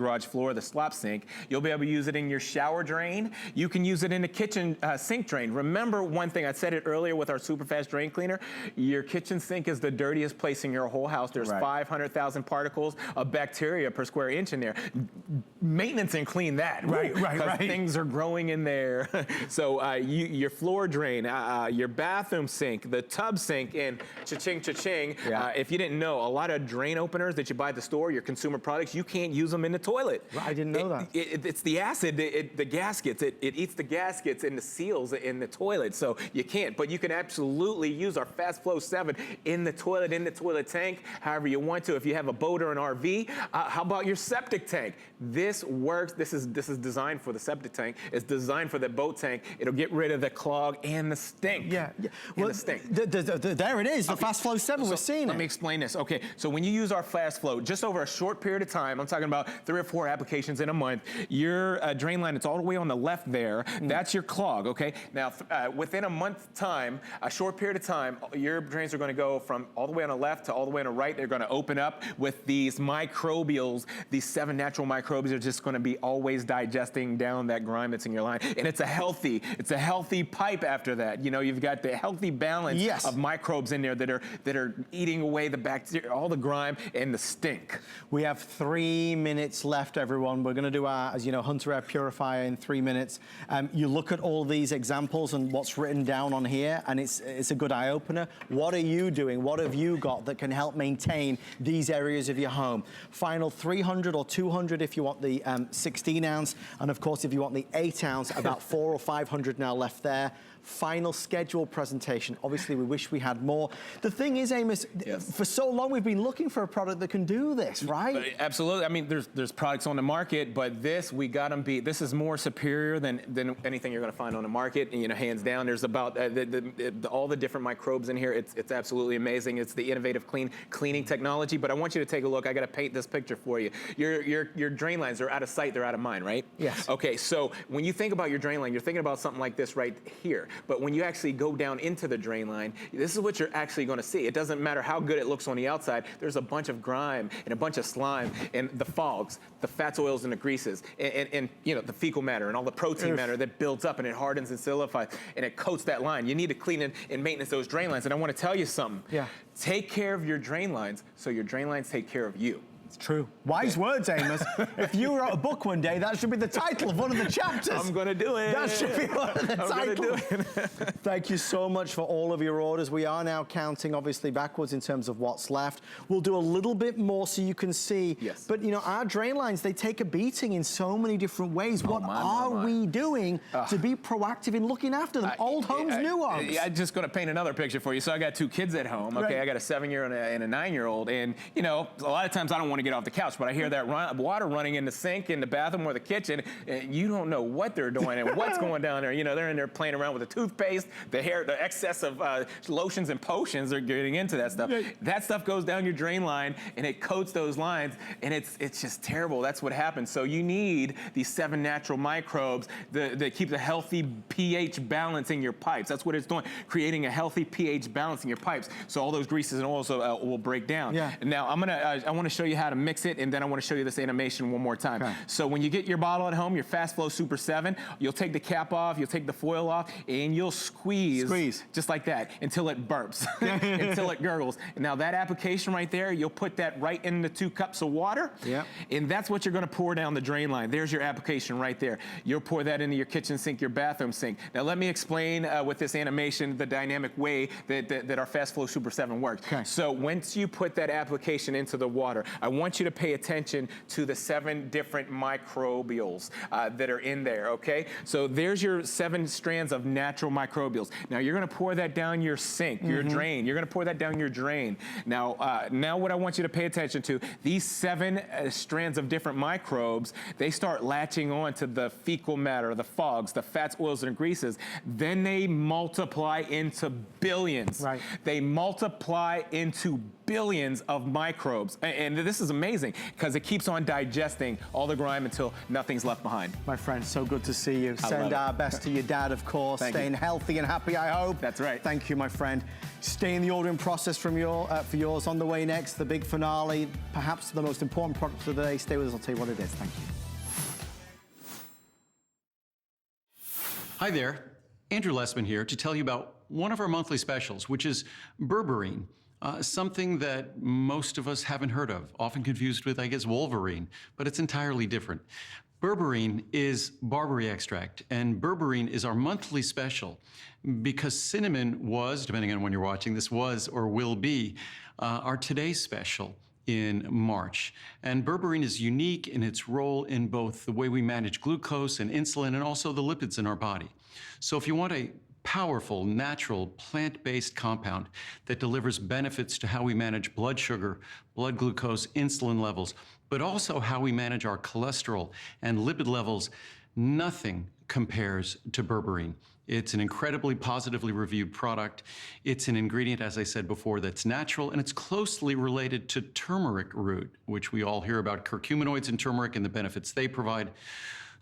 garage floor, the slop sink. You'll be able to use it in your shower drain. You can use it in the kitchen sink drain. Remember one thing, I said it earlier with our SuperFast drain cleaner, your kitchen sink is the dirtiest place in your whole house. There's 500,000 particles of bacteria per square inch in there. Maintenance and clean that. Right. Things are growing in there. So your floor drain, your bathroom sink, the tub sink, and cha-ching, cha-ching. If you didn't know, a lot of drain openers that you buy at the store, your consumer products, you can't use them in the toilet. I didn't know that. It's the acid, the gaskets. It eats the gaskets and the seals in the toilet, so you can't. But you can absolutely use our Fast Flow 7 in the toilet tank, however you want to. If you have a boat or an RV, how about your septic tank? This works. This is designed for the septic tank. It's designed for the boat tank. It'll get rid of the clog and the stink. Well, the stink. There it is, the Fast Flow 7. We're seeing it. Let me explain this. Okay, so when you use our Fast Flow, just over a short period of time, I'm talking about 3 or 4 applications in a month, your drain line, it's all the way on the left there, that's your clog, okay? Now, within a month time, a short period of time, your drains are gonna go from all the way on the left to all the way on the right. They're gonna open up with these microbials. These 7 natural microbes are just gonna be always digesting down that grime that's in your line. And it's a healthy pipe after that. You know, you've got the healthy balance of microbes in there that are eating away the bacteria, all the grime and the stink. We have 3 minutes left, everyone. We're going to do our, as you know, Hunter Air Purifier in 3 minutes. You look at all these examples and what's written down on here, and it's a good eye-opener. What are you doing? What have you got that can help maintain these areas of your home? Final 300 or 200 if you want the 16 ounce, and of course, if you want the 8 ounce, about 400 or 500 now left there. final scheduled presentation. Obviously, we wish we had more. The thing is, Amos, for so long we've been looking for a product that can do this, right? Absolutely. I mean, there's products on the market, but this, we got them beat. This is more superior than anything you're going to find on the market, you know, hands down. There's about all the different microbes in here. It's absolutely amazing. It's the innovative cleaning technology, but I want you to take a look. I got to paint this picture for you. Your drain lines are out of sight, they're out of mind, right? Yes. Okay, so when you think about your drain line, you're thinking about something like this right here. But when you actually go down into the drain line, this is what you're actually going to see. It doesn't matter how good it looks on the outside. There's a bunch of grime and a bunch of slime and the fogs, the fats, oils, and the greases, and you know, the fecal matter and all the protein matter that builds up and it hardens and solidifies and it coats that line. You need to clean and maintenance those drain lines. And I want to tell you something. Yeah. Take care of your drain lines so your drain lines take care of you. It's true. Wise words, Amos. If you wrote a book one day, that should be the title of one of the chapters. I'm going to do it. That should be one of the titles. I'm going to do it. Thank you so much for all of your orders. We are now counting, obviously, backwards in terms of what's left. We'll do a little bit more so you can see. Yes. But, you know, our drain lines, they take a beating in so many different ways. What are we doing to be proactive in looking after them? Old homes, new homes. I'm just going to paint another picture for you. So I got 2 kids at home. Okay, I got a 7-year-old and a 9-year-old. And, you know, a lot of times I don't want to get off the couch, but I hear that water running in the sink, in the bathroom, or the kitchen, and you don't know what they're doing and what's going down there. You know, they're in there playing around with the toothpaste, the excess of lotions and potions. They're getting into that stuff. That stuff goes down your drain line, and it coats those lines, and it's just terrible. That's what happens. So you need these 7 natural microbes that keep the healthy pH balance in your pipes. That's what it's doing, creating a healthy pH balance in your pipes. So all those greases and oils will break down. Yeah. Now I want to show you how to mix it, and then I want to show you this animation one more time. Okay. So when you get your bottle at home, your Fast Flow Super 7, you'll take the cap off, you'll take the foil off, and you'll squeeze just like that until it burps, until it gurgles. And now that application right there, you'll put that right in the 2 cups of water, and that's what you're going to pour down the drain line. There's your application right there. You'll pour that into your kitchen sink, your bathroom sink. Now let me explain with this animation the dynamic way that our Fast Flow Super 7 works. Okay. So once you put that application into the water, I want you to pay attention to the 7 different microbials that are in there, okay? So there's your 7 strands of natural microbials. Now you're gonna pour that down your sink, your drain. You're gonna pour that down your drain. Now, now what I want you to pay attention to, these 7 strands of different microbes, they start latching on to the fecal matter, the fogs, the fats, oils, and greases. Then they multiply into billions. Right. They multiply into billions of microbes. And this is amazing because it keeps on digesting all the grime until nothing's left behind. My friend, so good to see you. Send our best to your dad, of course. Staying healthy and happy, I hope. That's right. Thank you, my friend. Stay in the ordering process for yours. On the way next, the big finale, perhaps the most important product of the day. Stay with us, I'll tell you what it is. Thank you. Hi there, Andrew Lessman here to tell you about one of our monthly specials, which is berberine. Something that most of us haven't heard of, often confused with, I guess, Wolverine, but it's entirely different. Berberine is barberry extract, and berberine is our monthly special because cinnamon was, depending on when you're watching, this was or will be our today's special in March. And berberine is unique in its role in both the way we manage glucose and insulin and also the lipids in our body. So if you want a powerful, natural, plant-based compound that delivers benefits to how we manage blood sugar, blood glucose, insulin levels, but also how we manage our cholesterol and lipid levels, nothing compares to berberine. It's an incredibly positively reviewed product. It's an ingredient, as I said before, that's natural, and it's closely related to turmeric root, which we all hear about curcuminoids in turmeric and the benefits they provide.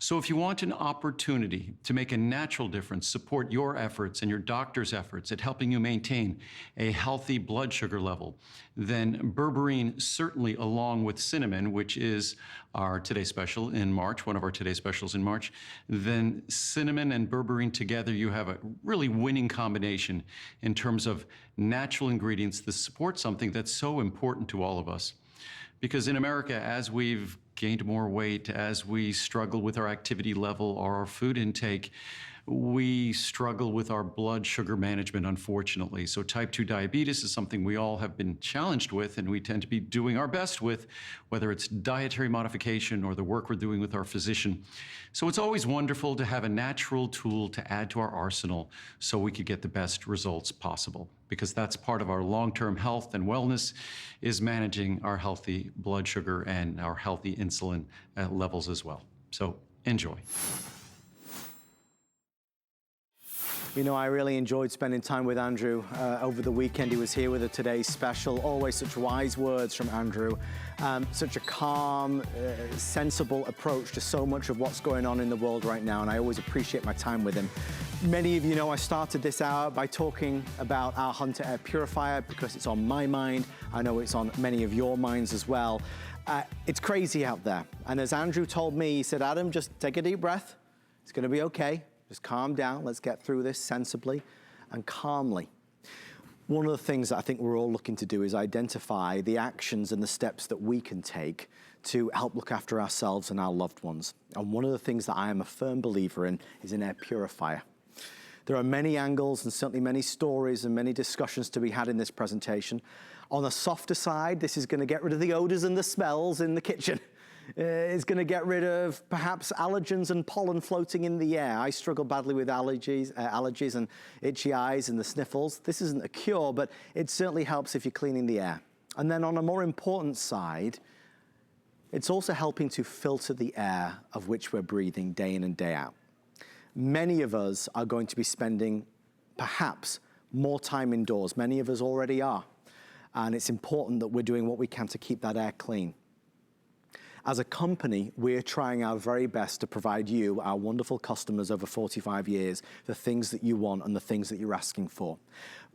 So if you want an opportunity to make a natural difference, support your efforts and your doctor's efforts at helping you maintain a healthy blood sugar level, then berberine, certainly along with cinnamon, which is our Today Special in March, one of our Today Specials in March, then cinnamon and berberine together, you have a really winning combination in terms of natural ingredients that support something that's so important to all of us. Because in America, as we've gained more weight, as we struggle with our activity level or our food intake, we struggle with our blood sugar management, unfortunately. So type 2 diabetes is something we all have been challenged with, and we tend to be doing our best with, whether it's dietary modification or the work we're doing with our physician. So it's always wonderful to have a natural tool to add to our arsenal so we could get the best results possible, because that's part of our long-term health and wellness, is managing our healthy blood sugar and our healthy insulin levels as well. So enjoy. You know, I really enjoyed spending time with Andrew over the weekend. He was here with a Today's Special. Always such wise words from Andrew. Such a calm, sensible approach to so much of what's going on in the world right now, and I always appreciate my time with him. Many of you know I started this hour by talking about our Hunter Air Purifier because it's on my mind. I know it's on many of your minds as well. It's crazy out there, and as Andrew told me, he said, Adam, just take a deep breath. It's gonna be okay. Just calm down. Let's get through this sensibly and calmly. One of the things that I think we're all looking to do is identify the actions and the steps that we can take to help look after ourselves and our loved ones. And one of the things that I am a firm believer in is an air purifier. There are many angles and certainly many stories and many discussions to be had in this presentation. On the softer side, this is going to get rid of the odors and the smells in the kitchen. It's going to get rid of perhaps allergens and pollen floating in the air. I struggle badly with allergies and itchy eyes and the sniffles. This isn't a cure, but it certainly helps if you're cleaning the air. And then on a more important side, it's also helping to filter the air of which we're breathing day in and day out. Many of us are going to be spending perhaps more time indoors. Many of us already are. And it's important that we're doing what we can to keep that air clean. As a company, we're trying our very best to provide you, our wonderful customers over 45 years, the things that you want and the things that you're asking for.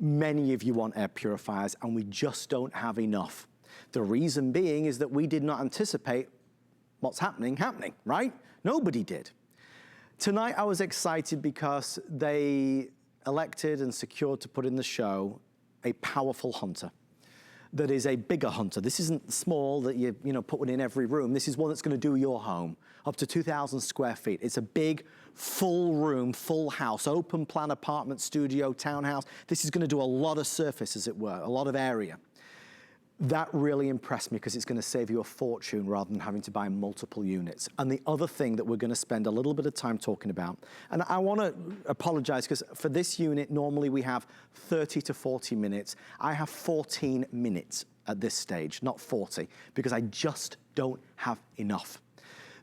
Many of you want air purifiers, and we just don't have enough. The reason being is that we did not anticipate what's happening, right? Nobody did. Tonight, I was excited because they elected and secured to put in the show a powerful Hunter. That is a bigger Hunter. This isn't small that you put one in every room. This is one that's going to do your home, up to 2,000 square feet. It's a big, full room, full house, open plan apartment, studio, townhouse. This is going to do a lot of surface, as it were, a lot of area. That really impressed me because it's going to save you a fortune rather than having to buy multiple units. And the other thing that we're going to spend a little bit of time talking about, and I want to apologize because for this unit, normally we have 30 to 40 minutes. I have 14 minutes at this stage, not 40, because I just don't have enough.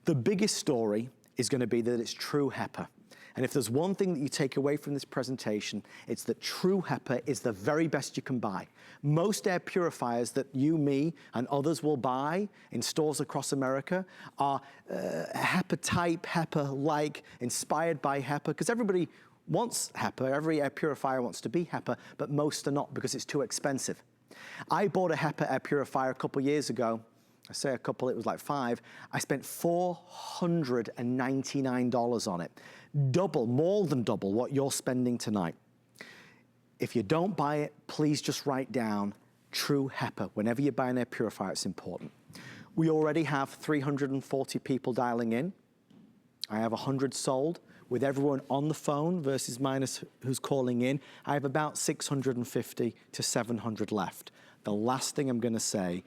The biggest story is going to be that it's true HEPA. And if there's one thing that you take away from this presentation, it's that true HEPA is the very best you can buy. Most air purifiers that you, me, and others will buy in stores across America are HEPA type, HEPA-like, inspired by HEPA, because everybody wants HEPA. Every air purifier wants to be HEPA, but most are not because it's too expensive. I bought a HEPA air purifier a couple years ago. I say a couple, it was like 5. I spent $499 on it. Double, more than double what you're spending tonight. If you don't buy it, please just write down true HEPA. Whenever you buy an air purifier, it's important. We already have 340 people dialing in. I have 100 sold. With everyone on the phone versus minus who's calling in, I have about 650 to 700 left. The last thing I'm going to say,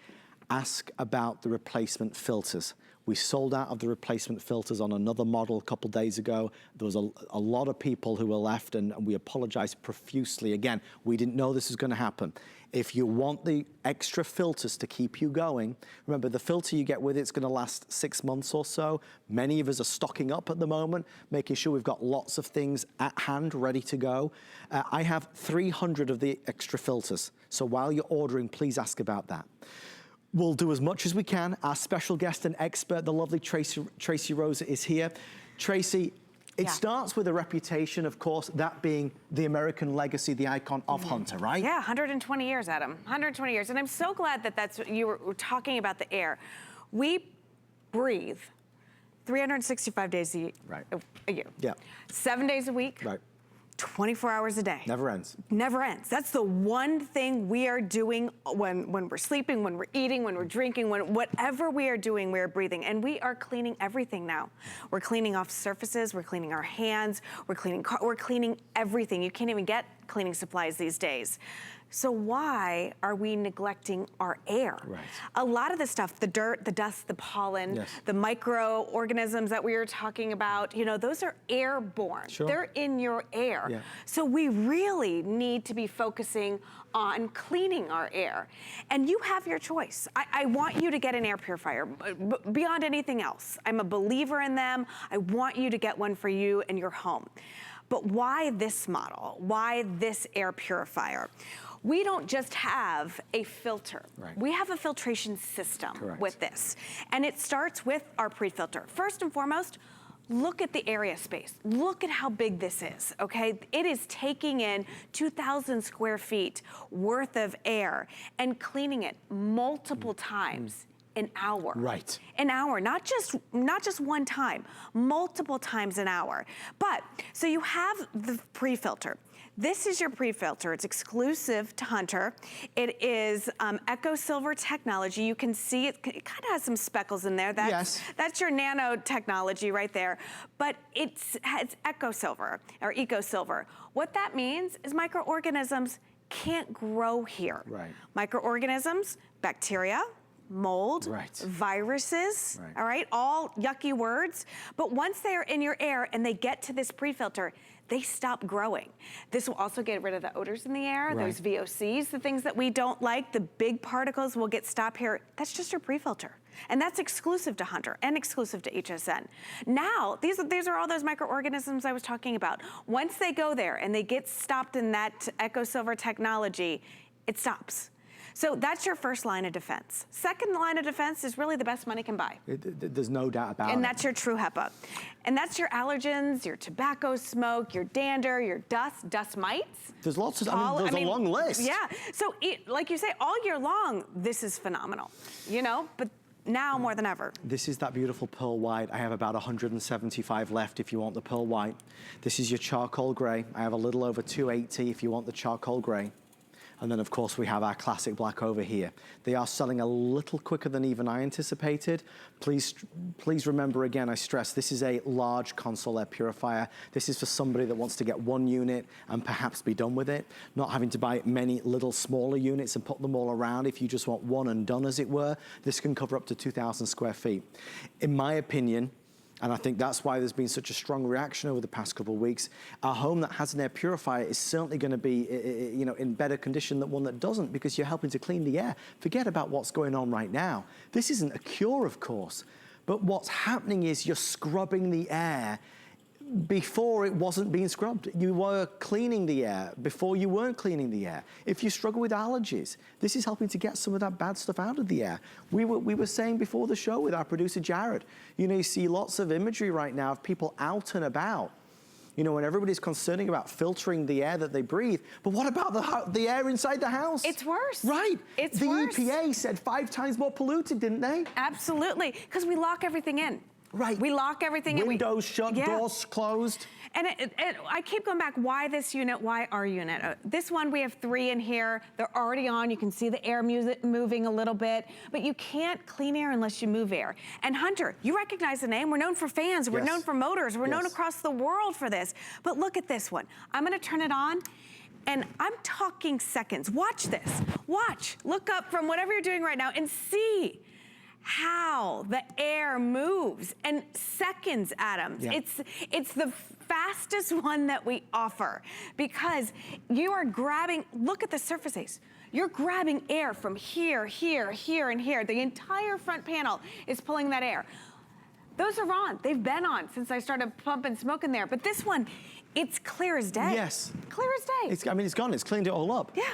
ask about the replacement filters. We sold out of the replacement filters on another model a couple days ago. There was a lot of people who were left, and we apologize profusely. Again, we didn't know this was going to happen. If you want the extra filters to keep you going, remember the filter you get with it's going to last 6 months or so. Many of us are stocking up at the moment, making sure we've got lots of things at hand, ready to go. I have 300 of the extra filters. So while you're ordering, please ask about that. We'll do as much as we can. Our special guest and expert, the lovely Tracy Rosa, is here. Tracy, it starts with a reputation, of course, that being the American legacy, the icon of Hunter, right? Yeah, 120 years, Adam, 120 years. And I'm so glad that that's what you were talking about, the air. We breathe 365 days a year. Right. A year. Yeah. 7 days a week. Right. 24 hours a day. Never ends. Never ends. That's the one thing we are doing when we're sleeping, when we're eating, when we're drinking, whatever we are doing, we are breathing. And we are cleaning everything now. We're cleaning off surfaces, we're cleaning our hands, we're cleaning everything. You can't even get cleaning supplies these days. So why are we neglecting our air? Right. A lot of the stuff, the dirt, the dust, the pollen, yes. the microorganisms that we were talking about, you know, those are airborne. Sure. They're in your air. Yeah. So we really need to be focusing on cleaning our air. And you have your choice. I want you to get an air purifier beyond anything else. I'm a believer in them. I want you to get one for you and your home. But why this model? Why this air purifier? We don't just have a filter. Right. We have a filtration system Correct. with this. And it starts with our pre-filter. First and foremost, look at the area space. Look at how big this is, okay? It is taking in 2,000 square feet worth of air and cleaning it multiple times an hour. Right. An hour, not just one time, multiple times an hour. But, so you have the pre-filter. This is your pre-filter. It's exclusive to Hunter. It is Eco Silver technology. You can see it kind of has some speckles in there. Yes. That's your nanotechnology right there. But it's Eco Silver or Eco Silver. What that means is microorganisms can't grow here. Right. Microorganisms, bacteria, mold, right. viruses, right. all right, all yucky words. But once they are in your air and they get to this pre-filter, they stop growing. This will also get rid of the odors in the air, right. those VOCs, the things that we don't like, the big particles will get stopped here. That's just your pre-filter. And that's exclusive to Hunter and exclusive to HSN. Now, these are all those microorganisms I was talking about. Once they go there and they get stopped in that Eco Silver technology, it stops. So that's your first line of defense. Second line of defense is really the best money can buy. There's no doubt about it. And that's your true HEPA. And that's your allergens, your tobacco smoke, your dander, your dust mites. There's lots of, there's a long list. Yeah, so like you say, all year long, this is phenomenal, you know, but now more than ever. This is that beautiful pearl white. I have about 175 left if you want the pearl white. This is your charcoal gray. I have a little over 280 if you want the charcoal gray. And then, of course, we have our classic black over here. They are selling a little quicker than even I anticipated. Please remember, again, I stress, this is a large console air purifier. This is for somebody that wants to get one unit and perhaps be done with it, not having to buy many little smaller units and put them all around. If you just want one and done, as it were, this can cover up to 2,000 square feet. In my opinion, and I think that's why there's been such a strong reaction over the past couple of weeks. A home that has an air purifier is certainly going to be, you know, in better condition than one that doesn't, because you're helping to clean the air. Forget about what's going on right now. This isn't a cure, of course, but what's happening is you're scrubbing the air before it wasn't being scrubbed. You were cleaning the air before you weren't cleaning the air. If you struggle with allergies, this is helping to get some of that bad stuff out of the air. We were saying before the show with our producer Jared, you know, you see lots of imagery right now of people out and about, you know, and everybody's concerning about filtering the air that they breathe. But what about the air inside the house? It's worse. Right. It's the worse. EPA said 5 times more polluted, didn't they? Absolutely, because we lock everything in. Right. We lock everything in. Windows shut, yeah. doors closed. And I keep going back, why this unit, why our unit? This one, we have 3 in here. They're already on. You can see the air moving a little bit, but you can't clean air unless you move air. And Hunter, you recognize the name. We're known for fans. We're yes. known for motors. We're yes. known across the world for this. But look at this one. I'm gonna turn it on. And I'm talking seconds. Watch this. Watch. Look up from whatever you're doing right now and see how the air moves. And seconds, Adams. Yeah. It's the fastest one that we offer, because you are grabbing, look at the surfaces. You're grabbing air from here, here, here, and here. The entire front panel is pulling that air. Those are on. They've been on since I started pumping smoke in there. But this one, it's clear as day. Yes. Clear as day. I mean, it's gone. It's cleaned it all up. Yeah.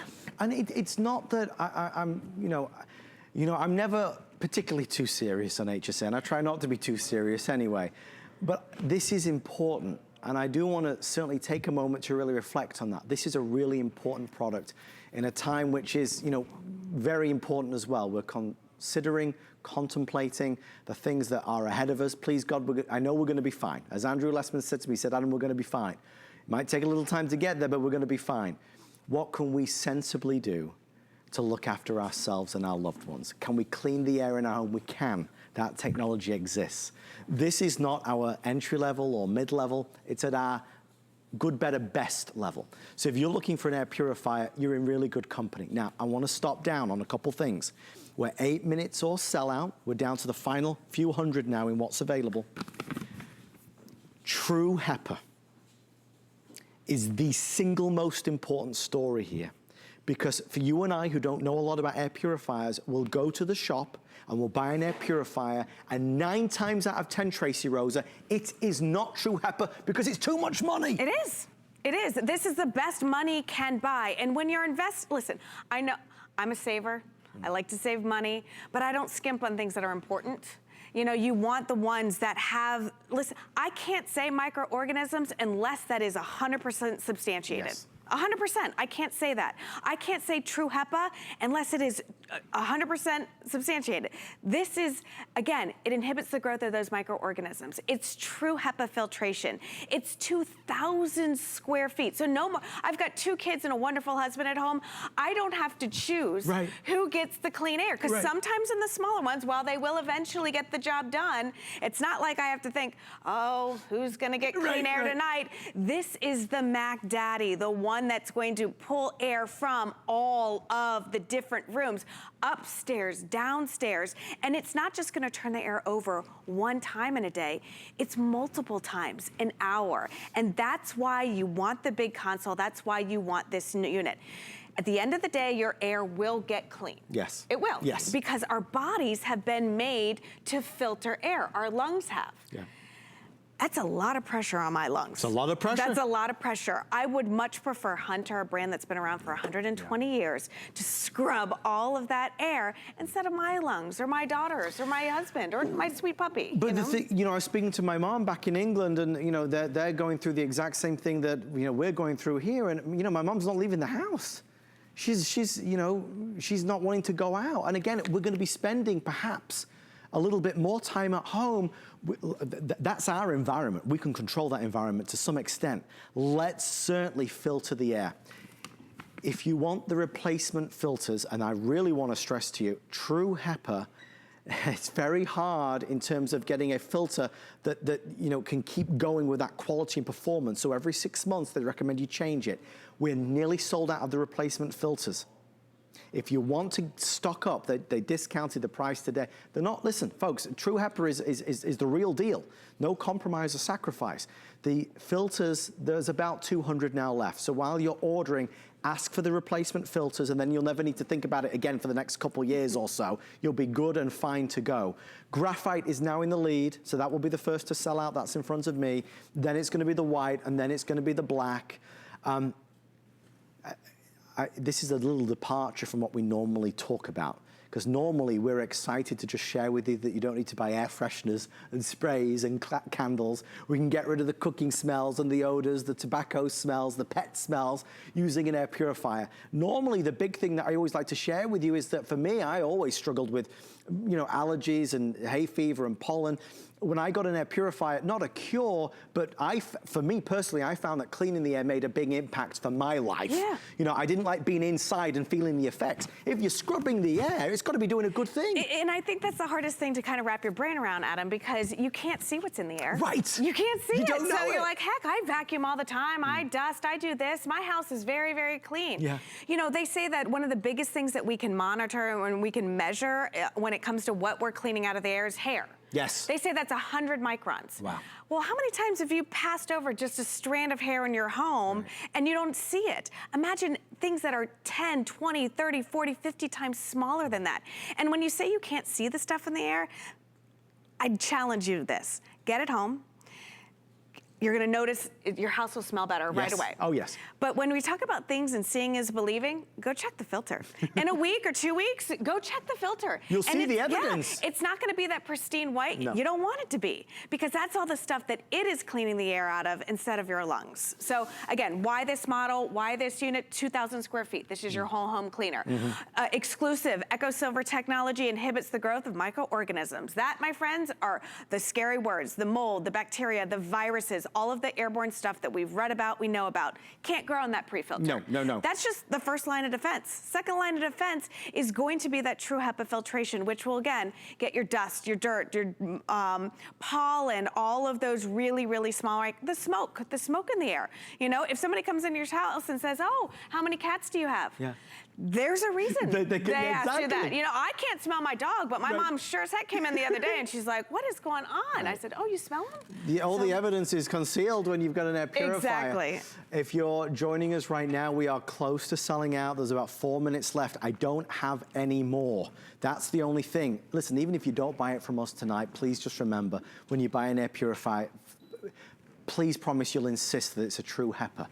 And it's not that I'm, you know, I'm never particularly too serious on HSN. I try not to be too serious anyway. But this is important. And I do want to certainly take a moment to really reflect on that. This is a really important product in a time which is, you know, very important as well. We're considering, contemplating the things that are ahead of us. Please God, I know we're going to be fine. As Andrew Lessman said to me, he said, Adam, we're going to be fine. Might take a little time to get there, but we're gonna be fine. What can we sensibly do to look after ourselves and our loved ones? Can we clean the air in our home? We can. That technology exists. This is not our entry level or mid level. It's at our good, better, best level. So if you're looking for an air purifier, you're in really good company. Now, I wanna stop down on a couple things. We're 8 minutes or sellout. We're down to the final few hundred now in what's available. True HEPA is the single most important story here. Because for you and I who don't know a lot about air purifiers, we'll go to the shop and we'll buy an air purifier, and 9 times out of 10, Tracy Rosa, it is not true HEPA because it's too much money. It is. It is. This is the best money can buy. And when you're listen, I know I'm a saver. I like to save money, but I don't skimp on things that are important. You know, you want the ones that have, listen, I can't say microorganisms unless that is 100% substantiated. Yes. 100%, I can't say that. I can't say true HEPA unless it is 100% substantiated. This is, again, it inhibits the growth of those microorganisms. It's true HEPA filtration. It's 2,000 square feet. So no more, I've got 2 kids and a wonderful husband at home. I don't have to choose who gets the clean air. Because sometimes in the smaller ones, while they will eventually get the job done, it's not like I have to think, oh, who's gonna get clean air tonight? This is the Mac Daddy, the one that's going to pull air from all of the different rooms, upstairs, downstairs, and it's not just gonna turn the air over one time in a day, it's multiple times an hour. And that's why you want the big console, that's why you want this new unit. At the end of the day, your air will get clean. Yes. It will. Yes. Because our bodies have been made to filter air, our lungs have. Yeah. That's a lot of pressure on my lungs. It's a lot of pressure. That's a lot of pressure. I would much prefer Hunter, a brand that's been around for 120 years, to scrub all of that air instead of my lungs or my daughter's or my husband or my sweet puppy. But the thing, you know, I was speaking to my mom back in England, and you know, they're going through the exact same thing that we're going through here, and you know, my mom's not leaving the house. She's not wanting to go out, and again, we're going to be spending perhaps a little bit more time at home. That's our environment. We can control that environment to some extent. Let's certainly filter the air. If you want the replacement filters, and I really want to stress to you, true HEPA, it's very hard in terms of getting a filter that can keep going with that quality and performance. So every 6 months, they recommend you change it. We're nearly sold out of the replacement filters. If you want to stock up, they discounted the price today. They're not, listen, folks, true HEPA is the real deal. No compromise or sacrifice. The filters, there's about 200 now left. So while you're ordering, ask for the replacement filters, and then you'll never need to think about it again for the next couple years or so. You'll be good and fine to go. Graphite is now in the lead, so that will be the first to sell out. That's in front of me. Then it's gonna be the white, and then it's gonna be the black. This is a little departure from what we normally talk about, because normally we're excited to just share with you that you don't need to buy air fresheners and sprays and candles. We can get rid of the cooking smells and the odors, the tobacco smells, the pet smells using an air purifier. Normally the big thing that I always like to share with you is that for me, I always struggled with allergies and hay fever and pollen. When I got an air purifier, not a cure, but for me personally, I found that cleaning the air made a big impact for my life. Yeah. I didn't like being inside and feeling the effects. If you're scrubbing the air, it's got to be doing a good thing. And I think that's the hardest thing to kind of wrap your brain around, Adam, because you can't see what's in the air. Right. You can't see it. Don't know so it. You're like, heck, I vacuum all the time. I dust, I do this. My house is very, very clean. Yeah. They say that one of the biggest things that we can monitor and we can measure when it comes to what we're cleaning out of the air is hair. Yes. They say that's 100 microns. Wow. Well, how many times have you passed over just a strand of hair in your home and you don't see it? Imagine things that are 10, 20, 30, 40, 50 times smaller than that. And when you say you can't see the stuff in the air, I challenge you to this. Get it home. You're gonna notice your house will smell better right away. Oh, yes. But when we talk about things and seeing is believing, go check the filter. In a week or 2 weeks, go check the filter. You'll see the evidence. Yeah, it's not gonna be that pristine white. No. You don't want it to be, because that's all the stuff that it is cleaning the air out of instead of your lungs. So again, why this model, why this unit? 2,000 square feet. This is your whole home cleaner. Exclusive Eco Silver technology inhibits the growth of microorganisms. That, my friends, are the scary words, the mold, the bacteria, the viruses, all of the airborne stuff that we've read about, we know about, can't grow in that pre-filter. No, no, no. That's just the first line of defense. Second line of defense is going to be that true HEPA filtration, which will, again, get your dust, your dirt, your pollen, all of those really, really small, like the smoke in the air. You know, if somebody comes into your house and says, oh, how many cats do you have? Yeah. There's a reason they ask you that. You know, I can't smell my dog, but my mom sure as heck came in the other day and she's like, what is going on? I said, oh, you smell them? All the evidence is concealed when you've got an air purifier. Exactly. If you're joining us right now, we are close to selling out. There's about 4 minutes left. I don't have any more. That's the only thing. Listen, even if you don't buy it from us tonight, please just remember, when you buy an air purifier, please promise you'll insist that it's a true HEPA.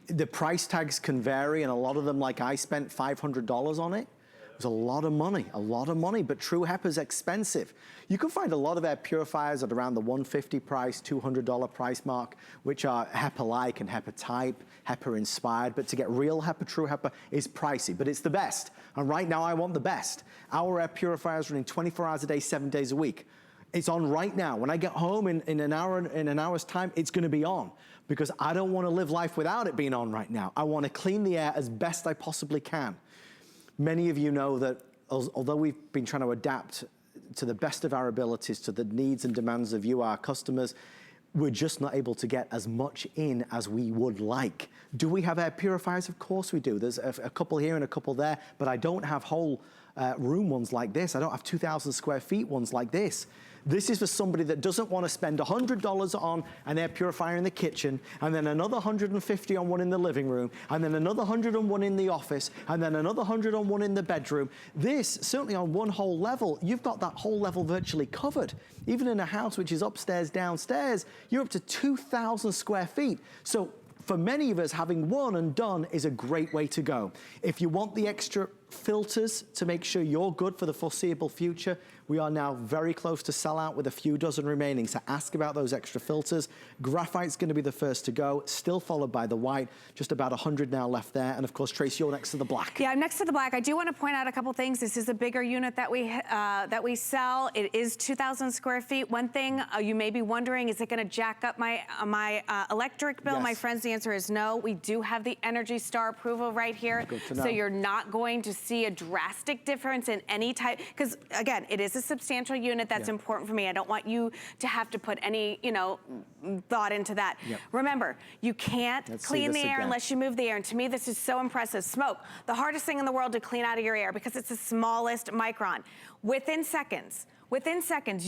The price tags can vary, and a lot of them, like I spent $500 on it. It was a lot of money, but true HEPA is expensive. You can find a lot of air purifiers at around the $150 price, $200 price mark, which are HEPA-like and HEPA-type, HEPA-inspired, but to get real HEPA, true HEPA, is pricey, but it's the best. And right now, I want the best. Our air purifier is running 24 hours a day, 7 days a week. It's on right now. When I get home in an hour's time, it's gonna be on, because I don't wanna live life without it being on right now. I wanna clean the air as best I possibly can. Many of you know that although we've been trying to adapt to the best of our abilities to the needs and demands of you, our customers, we're just not able to get as much in as we would like. Do we have air purifiers? Of course we do. There's a couple here and a couple there, but I don't have whole room ones like this. I don't have 2,000 square feet ones like this. This is for somebody that doesn't want to spend $100 on an air purifier in the kitchen, and then another $150 on one in the living room, and then another $100 on one in the office, and then another $100 on one in the bedroom. This, certainly on one whole level, you've got that whole level virtually covered. Even in a house which is upstairs, downstairs, you're up to 2,000 square feet. So for many of us, having one and done is a great way to go. If you want the extra filters to make sure you're good for the foreseeable future, we are now very close to sell out with a few dozen remaining, so ask about those extra filters. Graphite's gonna be the first to go, still followed by the white, just about 100 now left there, and of course, Trace, you're next to the black. Yeah, I'm next to the black. I do wanna point out a couple things. This is a bigger unit that we sell. It is 2,000 square feet. One thing you may be wondering, is it gonna jack up my electric bill? Yes. My friends, the answer is no. We do have the Energy Star approval right here, so you're not going to see a drastic difference in any type, because again, it is a substantial unit. That's important for me. I don't want you to have to put any, thought into that. Remember, you can't clean the air unless you move the air, and to me, this is so impressive. Smoke, the hardest thing in the world to clean out of your air, because it's the smallest micron. Within seconds,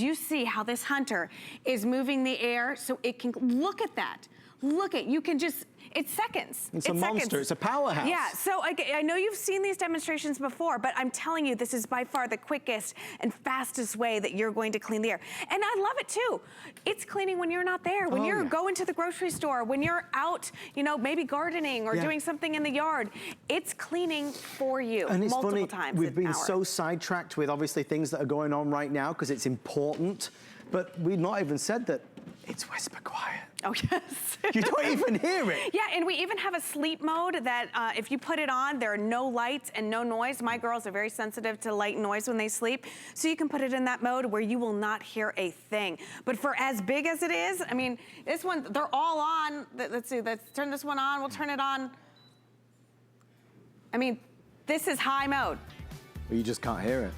you see how this Hunter is moving the air, so it can, look at that. You can just, it's seconds. It's a monster, it's a powerhouse. Yeah, so I know you've seen these demonstrations before, but I'm telling you, this is by far the quickest and fastest way that you're going to clean the air. And I love it too. It's cleaning when you're not there, when you're going to the grocery store, when you're out, maybe gardening or doing something in the yard. It's cleaning for you and it's multiple funny, times we've been so sidetracked with obviously things that are going on right now because it's important, but we've not even said that it's whisper quiet. Oh, yes. You don't even hear it. Yeah, and we even have a sleep mode that if you put it on, there are no lights and no noise. My girls are very sensitive to light and noise when they sleep. So you can put it in that mode where you will not hear a thing. But for as big as it is, I mean, this one, they're all on. Let's see, let's turn this one on. We'll turn it on. I mean, this is high mode. Well, you just can't hear it.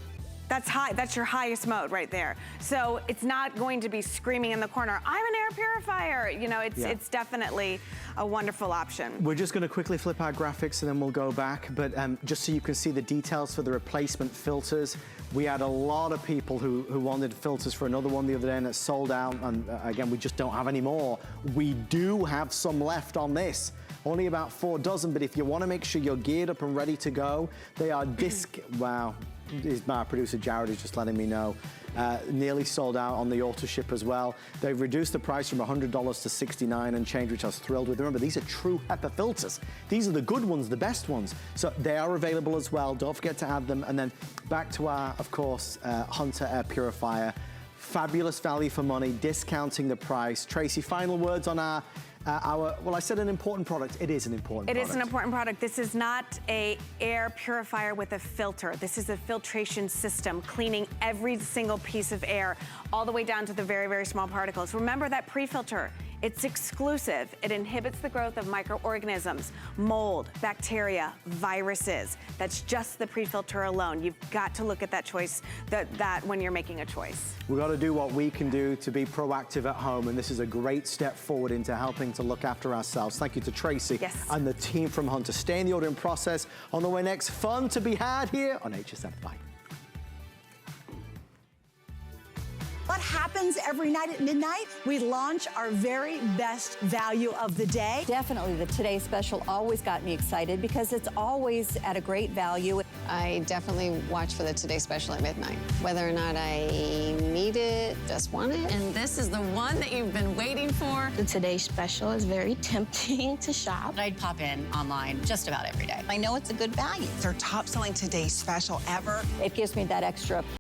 That's high, that's your highest mode right there. So it's not going to be screaming in the corner, I'm an air purifier. It's definitely a wonderful option. We're just gonna quickly flip our graphics and then we'll go back, but just so you can see the details for the replacement filters, we had a lot of people who wanted filters for another one the other day and it's sold out, and again, we just don't have any more. We do have some left on this. Only about 4 dozen, but if you wanna make sure you're geared up and ready to go, they are wow. My producer Jared is just letting me know. Nearly sold out on the auto ship as well. They've reduced the price from $100 to $69 and change, which I was thrilled with. Remember, these are true HEPA filters. These are the good ones, the best ones. So they are available as well. Don't forget to add them. And then back to our, of course, Hunter air purifier. Fabulous value for money, discounting the price. Tracy, final words on our well, I said an important product. It is an important product. It is an important product. This is not an air purifier with a filter. This is a filtration system, cleaning every single piece of air, all the way down to the very, very small particles. Remember that pre-filter. It's exclusive. It inhibits the growth of microorganisms, mold, bacteria, viruses. That's just the pre-filter alone. You've got to look at that choice, that when you're making a choice. We've got to do what we can do to be proactive at home, and this is a great step forward into helping to look after ourselves. Thank you to Tracy and the team from Hunter. Stay in the ordering process. On the way next, fun to be had here on HSN. Bye. What happens every night at midnight? We launch our very best value of the day. Definitely the Today Special always got me excited because it's always at a great value. I definitely watch for the Today Special at midnight. Whether or not I need it, just want it. And this is the one that you've been waiting for. The Today Special is very tempting to shop. I'd pop in online just about every day. I know it's a good value. It's our top selling Today Special ever. It gives me that extra